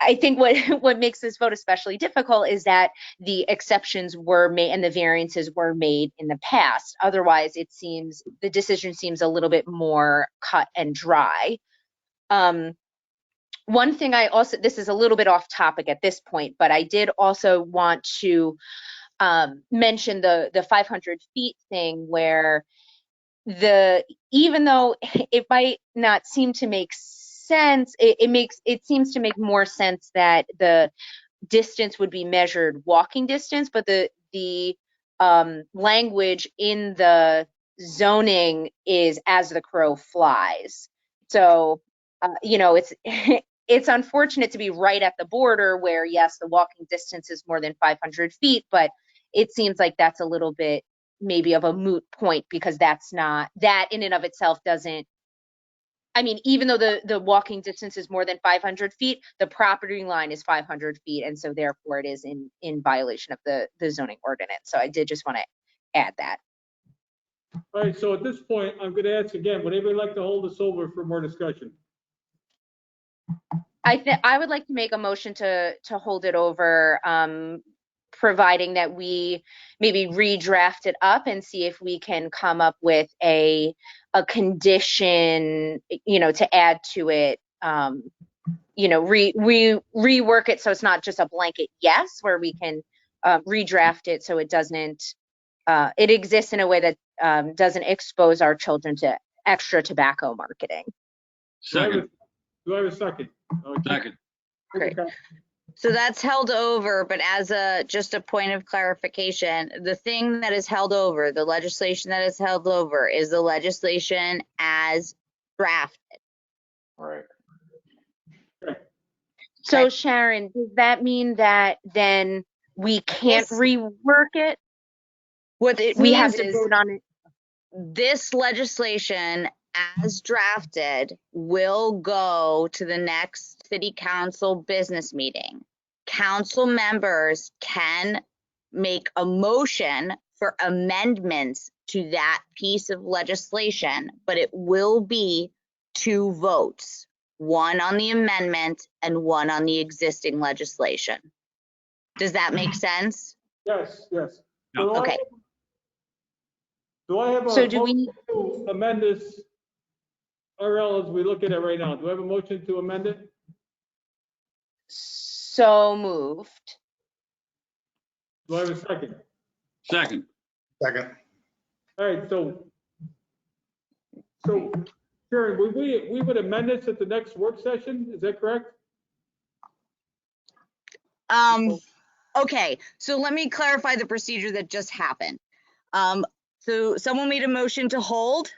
D: I think what makes this vote especially difficult is that the exceptions were made and the variances were made in the past. Otherwise, the decision seems a little bit more cut and dry. One thing this is a little bit off topic at this point, but I did also want to mention the 500 feet thing, where even though it might not seem to make sense, it seems to make more sense that the distance would be measured walking distance, but the language in the zoning is as the crow flies. So it's unfortunate to be right at the border where, yes, the walking distance is more than 500 feet, but it seems like that's a little bit maybe of a moot point, because that in and of itself doesn't, even though the walking distance is more than 500 feet, the property line is 500 feet. And so therefore it is in violation of the zoning ordinance. So I did just want to add that.
A: All right, so at this point, I'm going to ask again, would anybody like to hold this over for more discussion?
D: I would like to make a motion to hold it over, providing that we maybe redraft it up and see if we can come up with a condition, to add to it, rework it so it's not just a blanket yes, where we can redraft it so it doesn't, it exists in a way that doesn't expose our children to extra tobacco marketing.
L: Second.
A: Do I have a second?
L: Second.
F: Great. So that's held over, but as just a point of clarification, the thing that is held over, the legislation that is held over, is the legislation as drafted.
B: Right.
D: So Sharon, does that mean that then we can't
F: This-
D: rework it?
F: What it
D: We have
F: means
D: to
F: is
D: vote on it.
F: this legislation as drafted will go to the next city council business meeting. Council members can make a motion for amendments to that piece of legislation, but it will be 2 votes, one on the amendment and one on the existing legislation. Does that make sense?
A: Yes, yes.
L: Yeah.
A: So
F: Okay.
A: Do I have a
D: So do we-
A: motion to amend this RL as we look at it right now? Do I have a motion to amend it?
D: So moved.
A: Do I have a second?
L: Second.
E: Second.
A: All right, so Sharon, we would amend this at the next work session, is that correct?
F: Okay, so let me clarify the procedure that just happened. So someone made a motion to hold,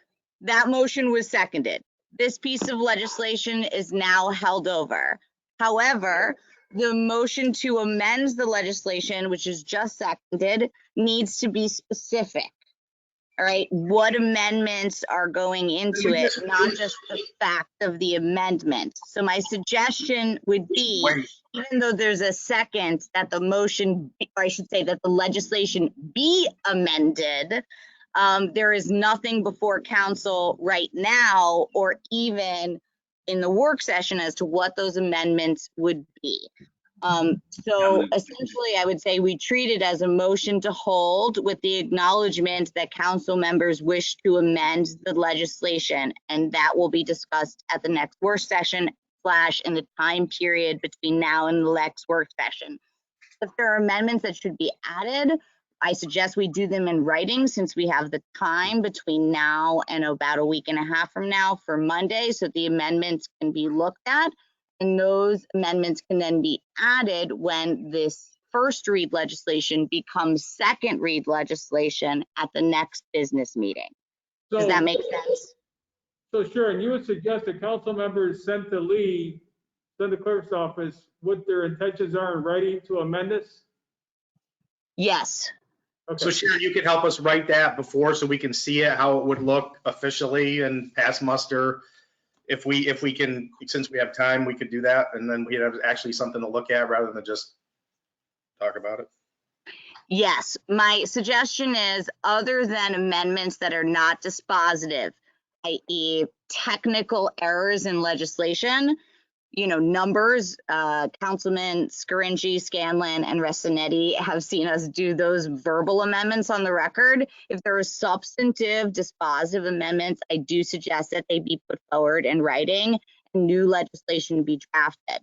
F: that motion was seconded. This piece of legislation is now held over. However, the motion to amend the legislation, which is just seconded, needs to be specific. All right, what amendments are going into it, not just the fact of the amendment. So my suggestion would be, even though there's a second, that the motion, or I should say that the legislation be amended, there is nothing before council right now, or even in the work session, as to what those amendments would be. So essentially, I would say we treat it as a motion to hold with the acknowledgement that council members wish to amend the legislation, and that will be discussed at the next work session / in the time period between now and the next work session. If there are amendments that should be added, I suggest we do them in writing, since we have the time between now and about a week and a half from now for Monday, so the amendments can be looked at. And those amendments can then be added when this first read legislation becomes second read legislation at the next business meeting. Does that make sense?
A: So Sharon, you would suggest that council members send to Lee, send the clerk's office, what their intentions are in writing to amend this?
F: Yes.
A: Okay.
E: So Sharon, you could help us write that before so we can see it, how it would look officially and pass muster. If we can, since we have time, we could do that, and then we'd have actually something to look at rather than just talk about it.
F: Yes, my suggestion is, other than amendments that are not dispositive, i.e. technical errors in legislation, numbers, Councilman Scarinci, Scanlon, and Restinetti have seen us do those verbal amendments on the record. If there are substantive dispositive amendments, I do suggest that they be put forward in writing and new legislation be drafted.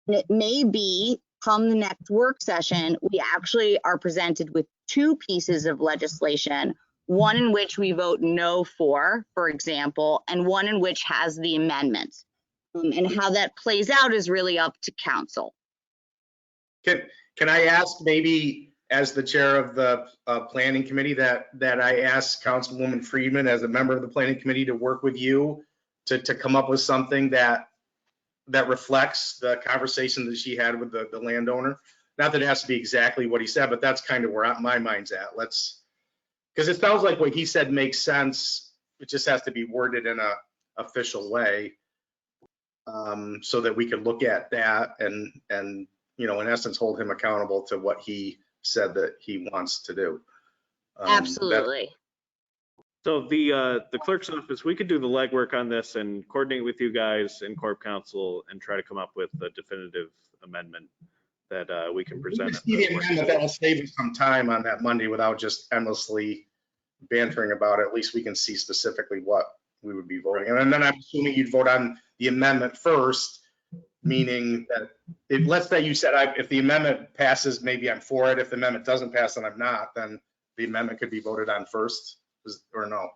F: And it may be, come the next work session, we actually are presented with 2 pieces of legislation, one in which we vote no for example, and one in which has the amendments. And how that plays out is really up to council.
E: Can I ask, maybe as the chair of the planning committee, that I ask Councilwoman Friedman as a member of the planning committee to work with you to come up with something that reflects the conversation that she had with the landowner? Not that it has to be exactly what he said, but that's kind of where my mind's at. Because it sounds like what he said makes sense. It just has to be worded in a official way, so that we can look at that and in essence hold him accountable to what he said that he wants to do.
F: Absolutely.
C: So the clerk's office, we could do the legwork on this and coordinate with you guys in Corp Council and try to come up with a definitive amendment that we can present.
E: That'll save us some time on that Monday without just endlessly bantering about it. At least we can see specifically what we would be voting. And then I'm assuming you'd vote on the amendment first, meaning that let's say you said if the amendment passes, maybe I'm for it. If the amendment doesn't pass and I'm not, then the amendment could be voted on first, or no?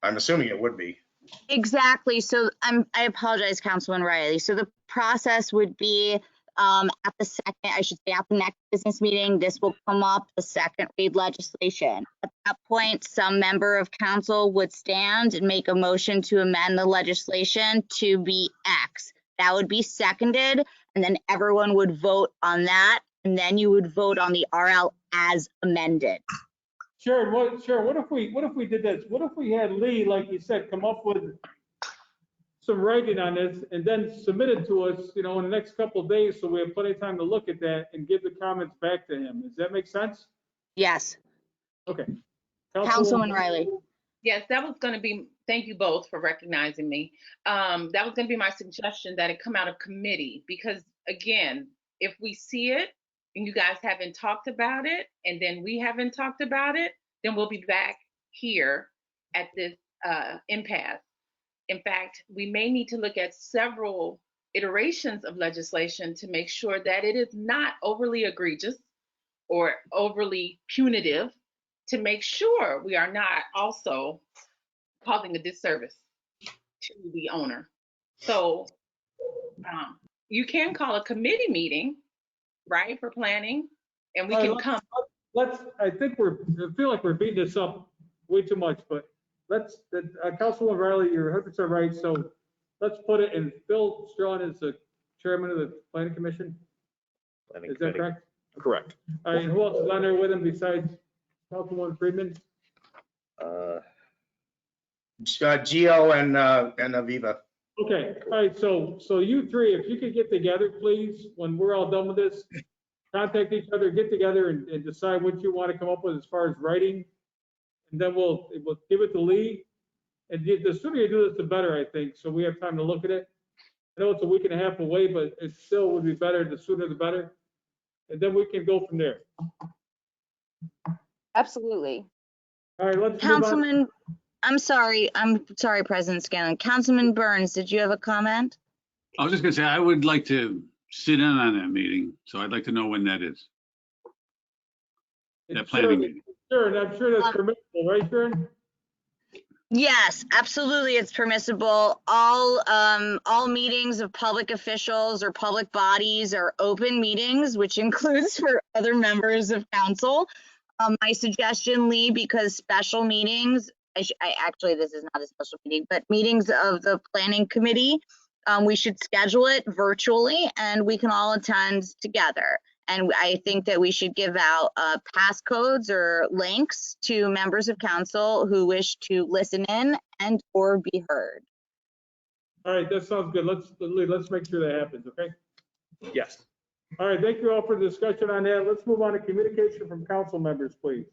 E: I'm assuming it would be.
F: Exactly. So I apologize, Councilman Riley. So the process would be at the second, I should say at the next business meeting, this will come up, the second read legislation. At that point, some member of council would stand and make a motion to amend the legislation to be X. That would be seconded, and then everyone would vote on that, and then you would vote on the RL as amended.
A: Sharon, what if we did this? What if we had Lee, like you said, come up with some writing on this and then submit it to us, in the next couple of days, so we have plenty of time to look at that and give the comments back to him. Does that make sense?
F: Yes.
A: Okay.
F: Councilman Riley.
J: Yes, that was going to be, thank you both for recognizing me. That was going to be my suggestion, that it come out of committee, because again, if we see it and you guys haven't talked about it and then we haven't talked about it, then we'll be back here at this impasse. In fact, we may need to look at several iterations of legislation to make sure that it is not overly egregious or overly punitive, to make sure we are not also causing a disservice to the owner. So you can call a committee meeting, right, for planning, and we can come.
A: I feel like we're beating this up way too much, but Councilwoman Riley, you're 100% right. So let's put it in. Phil Strawn is the chairman of the planning commission. Is that correct?
C: Correct.
A: All right, who else is on there with him besides Councilwoman Friedman?
E: Gio and Aviva.
A: Okay, all right, so you three, if you could get together, please, when we're all done with this, contact each other, get together and decide what you want to come up with as far as writing. And then we'll give it to Lee. And the sooner you do this, the better, I think, so we have time to look at it. I know it's a week and a half away, but it still would be better, the sooner the better. And then we can go from there.
F: Absolutely.
A: All right, let's
F: Councilman,
A: move on.
F: I'm sorry, President Scanlon. Councilman Burns, did you have a comment?
L: I was just gonna say, I would like to sit in on that meeting, so I'd like to know when that is. That planning meeting.
A: Sure, and I'm sure that's permissible, right, Sharon?
F: Yes, absolutely, it's permissible. All meetings of public officials or public bodies are open meetings, which includes for other members of council. My suggestion, Lee, because special meetings, actually, this is not a special meeting, but meetings of the planning committee, we should schedule it virtually and we can all attend together. And I think that we should give out passcodes or links to members of council who wish to listen in and or be heard.
A: All right, that sounds good. Let's make sure that happens, okay?
C: Yes.
A: All right, thank you all for the discussion on that. Let's move on to communication from council members, please.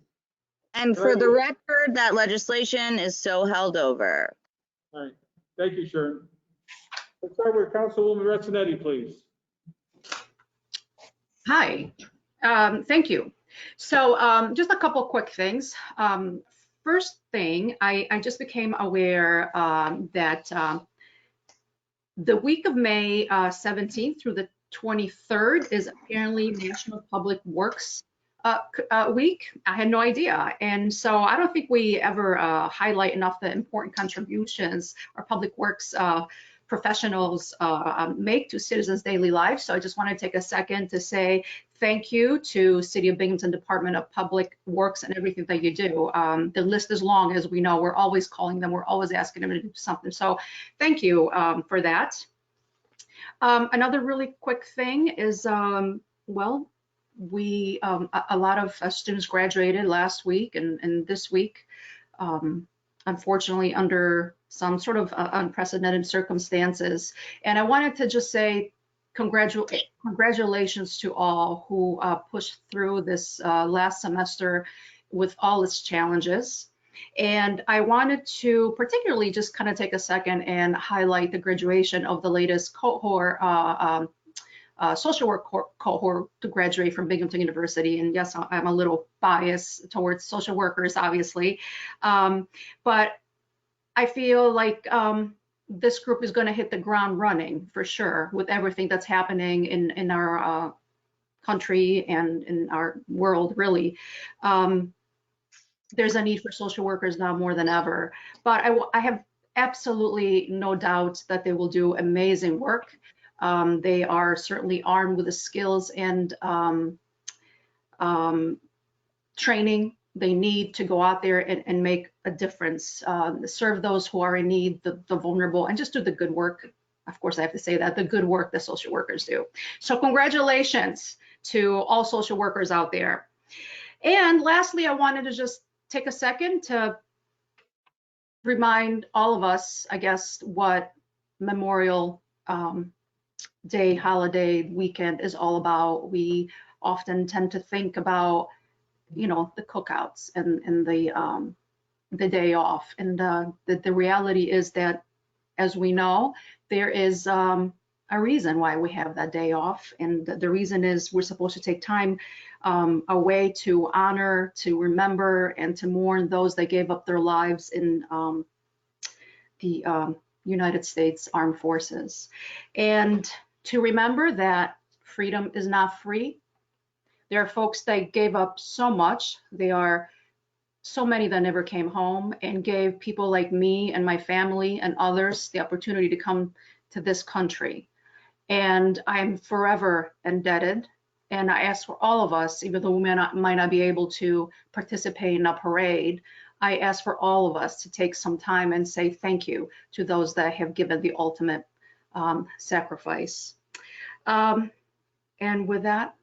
F: And for the record, that legislation is so held over.
A: All right, thank you, Sharon. Let's start with Councilwoman Retzinetti, please.
K: Hi, thank you. So just a couple quick things. First thing, I just became aware that the week of May 17th through the 23rd is apparently National Public Works week. I had no idea. And so I don't think we ever highlight enough the important contributions our public works professionals make to citizens' daily lives. So I just want to take a second to say thank you to City of Binghamton Department of Public Works and everything that you do. The list is long, as we know. We're always calling them. We're always asking them to do something. So thank you for that. Another really quick thing is, well, we a lot of students graduated last week and this week, unfortunately under some sort of unprecedented circumstances. And I wanted to just say congratulations to all who pushed through this last semester with all its challenges. And I wanted to particularly just kind of take a second and highlight the graduation of the latest cohort, social work cohort to graduate from Binghamton University. And yes, I'm a little biased towards social workers, obviously. But I feel like this group is going to hit the ground running for sure with everything that's happening in our country and in our world, really. There's a need for social workers now more than ever. But I have absolutely no doubt that they will do amazing work. They are certainly armed with the skills and training they need to go out there and make a difference, serve those who are in need, the vulnerable, and just do the good work. Of course, I have to say that, the good work that social workers do. So congratulations to all social workers out there. And lastly, I wanted to just take a second to remind all of us, I guess, what Memorial Day, holiday, weekend is all about. We often tend to think about, you know, the cookouts and the day off. And the reality is that, as we know, there is a reason why we have that day off. And the reason is we're supposed to take time away to honor, to remember, and to mourn those that gave up their lives in the United States Armed Forces. And to remember that freedom is not free. There are folks that gave up so much. There are so many that never came home and gave people like me and my family and others the opportunity to come to this country. And I'm forever indebted. And I ask for all of us, even though we might not be able to participate in a parade, I ask for all of us to take some time and say thank you to those that have given the ultimate sacrifice. And with that,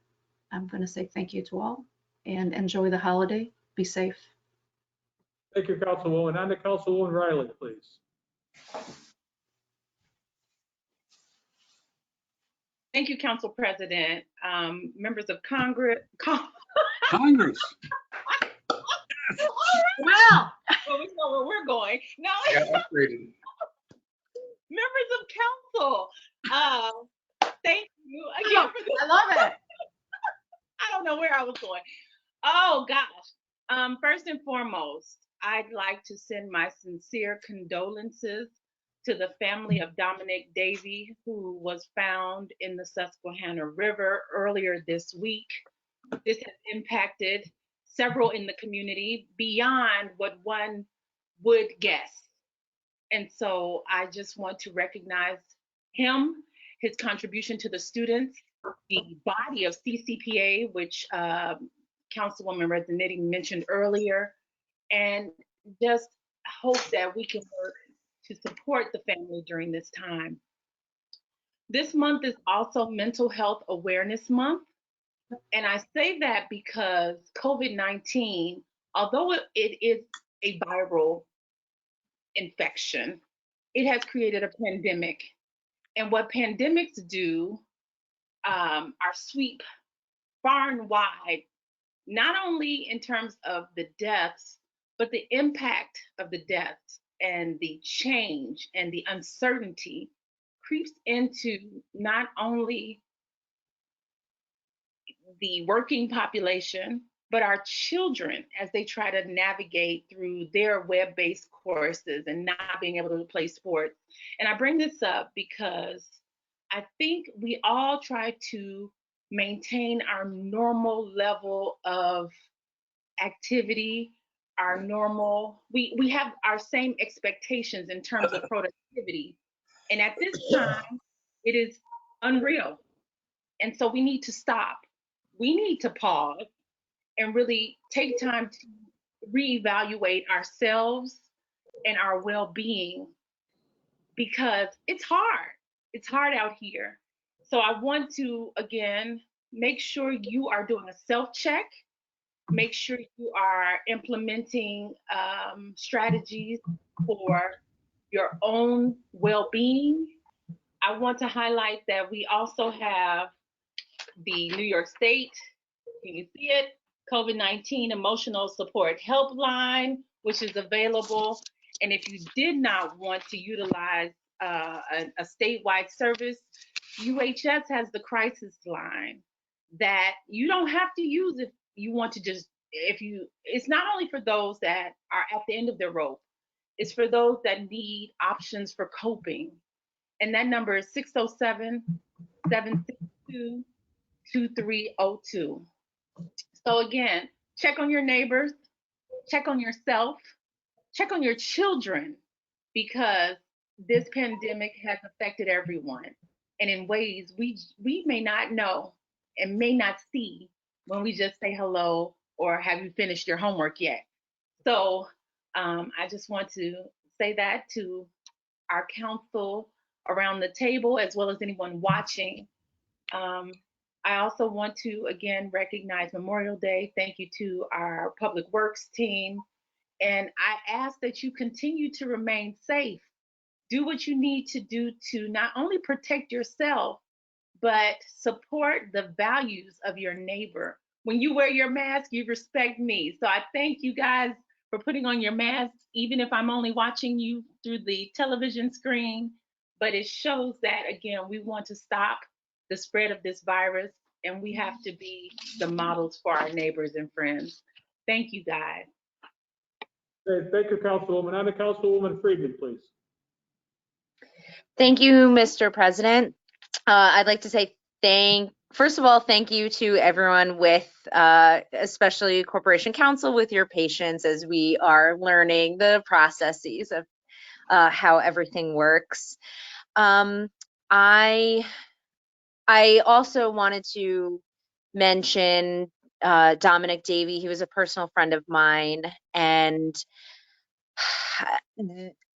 K: I'm going to say thank you to all and enjoy the holiday. Be safe.
A: Thank you, Councilwoman. On to Councilwoman Riley, please.
J: Thank you, Council President, members of Congress.
L: Congress.
J: Well, we know where we're going. No,
E: Yeah, upgraded.
J: members of council, thank you again for this.
K: I love it.
J: I don't know where I was going. Oh gosh. First and foremost, I'd like to send my sincere condolences to the family of Dominic Davey, who was found in the Susquehanna River earlier this week. This has impacted several in the community beyond what one would guess. And so I just want to recognize him, his contribution to the students, the body of CCPA, which Councilwoman Rezanetti mentioned earlier, and just hope that we can work to support the family during this time. This month is also Mental Health Awareness Month. And I say that because COVID-19, although it is a viral infection, it has created a pandemic. And what pandemics do are sweep far and wide, not only in terms of the deaths, but the impact of the deaths and the change and the uncertainty creeps into not only the working population, but our children as they try to navigate through their web-based courses and not being able to play sports. And I bring this up because I think we all try to maintain our normal level of activity, our normal, we have our same expectations in terms of productivity. And at this time, it is unreal. And so we need to stop. We need to pause and really take time to reevaluate ourselves and our well-being, because it's hard. It's hard out here. So I want to, again, make sure you are doing a self-check. Make sure you are implementing strategies for your own well-being. I want to highlight that we also have the New York State, can you see it? COVID-19 Emotional Support Helpline, which is available. And if you did not want to utilize a statewide service, UHS has the crisis line that you don't have to use if you want to just, it's not only for those that are at the end of their rope, it's for those that need options for coping. And that number is 607-762-2302. So again, check on your neighbors, check on yourself, check on your children, because this pandemic has affected everyone. and in ways we may not know and may not see when we just say hello or have you finished your homework yet. So I just want to say that to our council around the table, as well as anyone watching. I also want to again recognize Memorial Day. Thank you to our Public Works team. And I ask that you continue to remain safe. Do what you need to do to not only protect yourself, but support the values of your neighbor. When you wear your mask, you respect me. So I thank you guys for putting on your masks, even if I'm only watching you through the television screen. But it shows that, again, we want to stop the spread of this virus, and we have to be the models for our neighbors and friends. Thank you, guys.
A: Okay, thank you, Councilwoman. On to Councilwoman Friedman, please.
D: Thank you, Mr. President. I'd like to say first of all, thank you to everyone with, especially Corporation Council, with your patience as we are learning the processes of how everything works. I also wanted to mention Dominic Davey. He was a personal friend of mine, and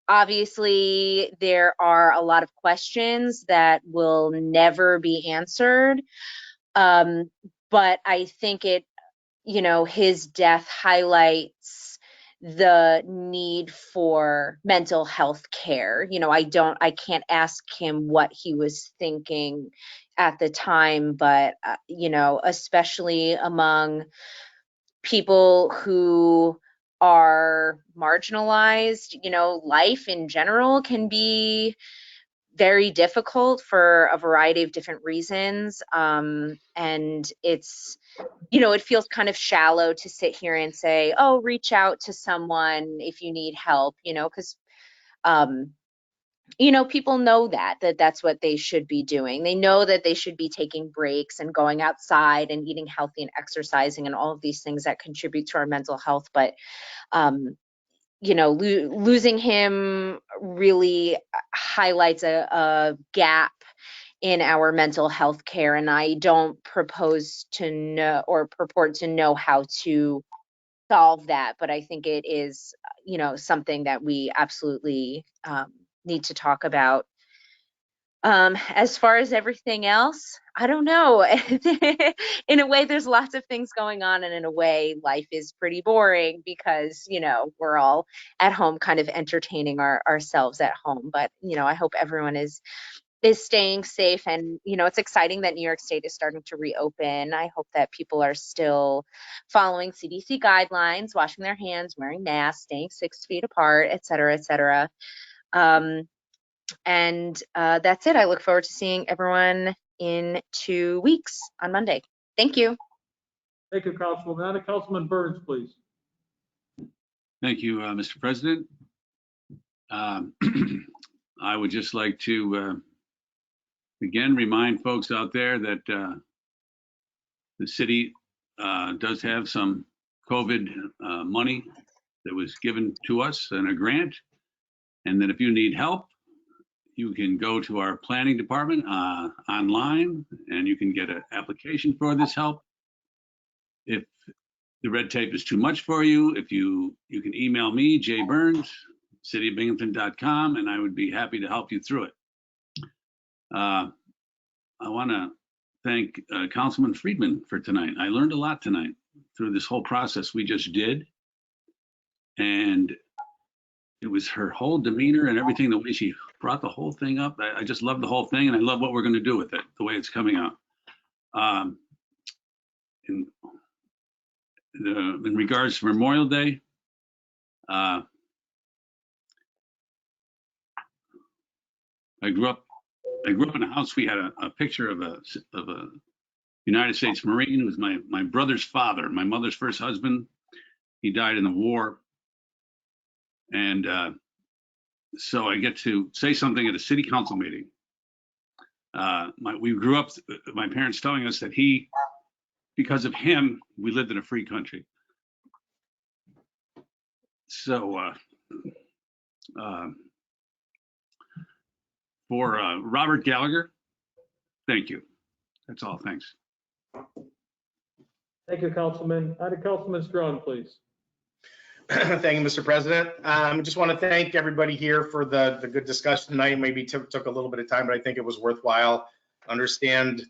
D: obviously there are a lot of questions that will never be answered. But I think his death highlights the need for mental health care. I can't ask him what he was thinking at the time, but especially among people who are marginalized, life in general can be very difficult for a variety of different reasons. And it feels kind of shallow to sit here and say, oh, reach out to someone if you need help, because people know that's what they should be doing. They know that they should be taking breaks and going outside and eating healthy and exercising and all of these things that contribute to our mental health. But losing him really highlights a gap in our mental health care, and I don't propose to know or purport to know how to solve that, but I think it is something that we absolutely need to talk about. As far as everything else, I don't know. In a way, there's lots of things going on, and in a way, life is pretty boring because we're all at home kind of entertaining ourselves at home. But I hope everyone is staying safe, and it's exciting that New York State is starting to reopen. I hope that people are still following CDC guidelines, washing their hands, wearing masks, staying 6 feet apart, et cetera, et cetera. And that's it. I look forward to seeing everyone in 2 weeks on Monday. Thank you.
A: Thank you, Councilwoman. On to Councilman Burns, please.
L: Thank you, Mr. President. I would just like to again remind folks out there that the city does have some COVID money that was given to us in a grant, and that if you need help, you can go to our planning department online, and you can get an application for this help. If the red tape is too much for you, you can email me, Jay Burns, cityofbinghamton.com, and I would be happy to help you through it. I want to thank Councilman Friedman for tonight. I learned a lot tonight through this whole process we just did. And it was her whole demeanor and everything, the way she brought the whole thing up. I just love the whole thing, and I love what we're going to do with it, the way it's coming out. In regards to Memorial Day, I grew up in a house. We had a picture of a United States Marine. It was my brother's father, my mother's first husband. He died in the war. And so I get to say something at a city council meeting. We grew up, my parents telling us that because of him, we lived in a free country. So for Robert Gallagher, Thank you. That's all. Thanks.
A: Thank you, Councilman. Councilman Strawn, please.
E: Thank you, Mr. President. Just want to thank everybody here for the good discussion tonight. Maybe took a little bit of time, but I think it was worthwhile. Understand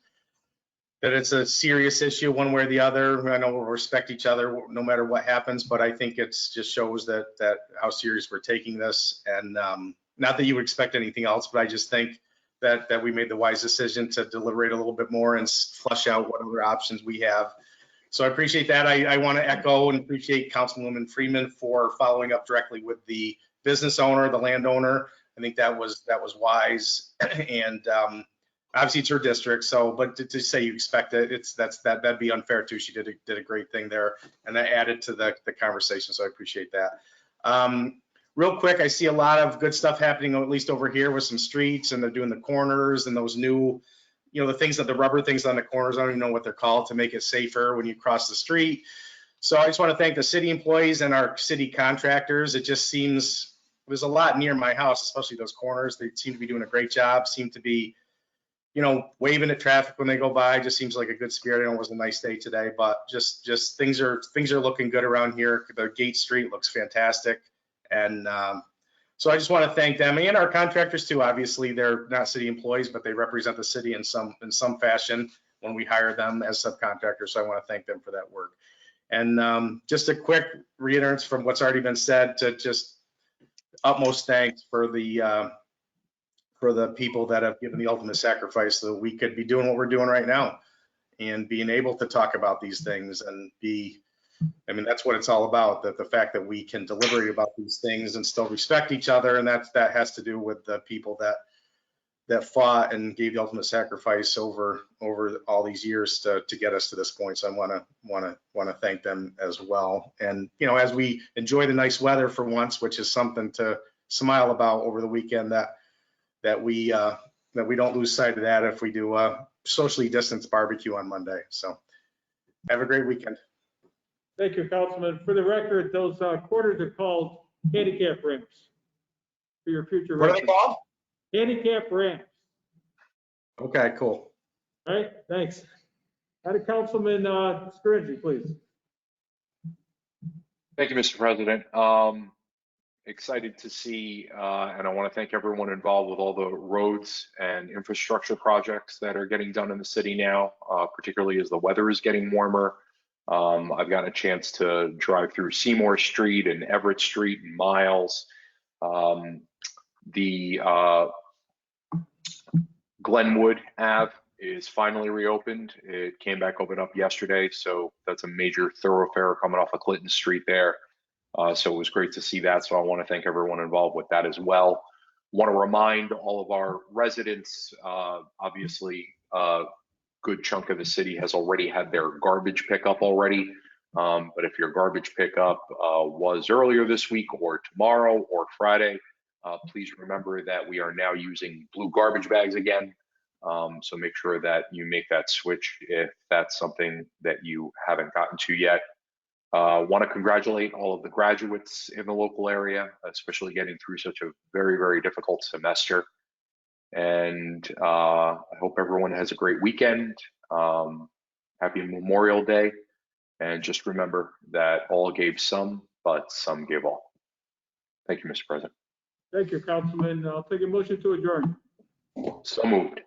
E: that it's a serious issue one way or the other. I know we'll respect each other no matter what happens, but I think it's just shows that how serious we're taking this. And not that you would expect anything else, but I just think that we made the wise decision to deliberate a little bit more and flush out what other options we have. So I appreciate that. I want to echo and appreciate Councilwoman Freeman for following up directly with the business owner, the landowner. I think that was wise. And obviously it's her district. So, but to say you expect it, that'd be unfair too. She did a great thing there, and that added to the conversation. So I appreciate that. Real quick, I see a lot of good stuff happening, at least over here with some streets, and they're doing the corners and those new, the things that the rubber things on the corners, I don't even know what they're called, to make it safer when you cross the street. So I just want to thank the city employees and our city contractors. It just seems there's a lot near my house, especially those corners. They seem to be doing a great job, seem to be, waving at traffic when they go by. Just seems like a good spirit. I know it was a nice day today, but just things are looking good around here. The Gate Street looks fantastic. And so I just want to thank them and our contractors too. Obviously, they're not city employees, but they represent the city in some fashion when we hire them as subcontractors. So I want to thank them for that work. And just a quick reiterance from what's already been said, to just utmost thanks for the people that have given the ultimate sacrifice so that we could be doing what we're doing right now and being able to talk about these things and that's what it's all about, that the fact that we can deliberate about these things and still respect each other. And that has to do with the people that fought and gave the ultimate sacrifice over all these years to get us to this point. So I want to thank them as well. And, as we enjoy the nice weather for once, which is something to smile about over the weekend, that we don't lose sight of that if we do a socially distanced barbecue on Monday. So have a great weekend.
A: Thank you, Councilman. For the record, those corners are called handicap ramps. For your future
E: What are
A: reference.
E: they called?
A: Handicap ramps.
E: Okay, cool.
A: All right, thanks. Councilman Scaringi, please.
B: Thank you, Mr. President. Excited to see, and I want to thank everyone involved with all the roads and infrastructure projects that are getting done in the city now, particularly as the weather is getting warmer. I've gotten a chance to drive through Seymour Street and Everett Street and Miles. The Glenwood Ave is finally reopened. It came back open up yesterday, so that's a major thoroughfare coming off of Clinton Street there. So it was great to see that. So I want to thank everyone involved with that as well. Want to remind all of our residents, obviously, good chunk of the city has already had their garbage pickup already. But if your garbage pickup was earlier this week or tomorrow or Friday, please remember that we are now using blue garbage bags again. So make sure that you make that switch if that's something that you haven't gotten to yet. Want to congratulate all of the graduates in the local area, especially getting through such a very, very difficult semester. And I hope everyone has a great weekend. Happy Memorial Day. And just remember that all gave some, but some gave all. Thank you, Mr. President.
A: Thank you, Councilman. I'll take a motion to adjourn.
B: So moved.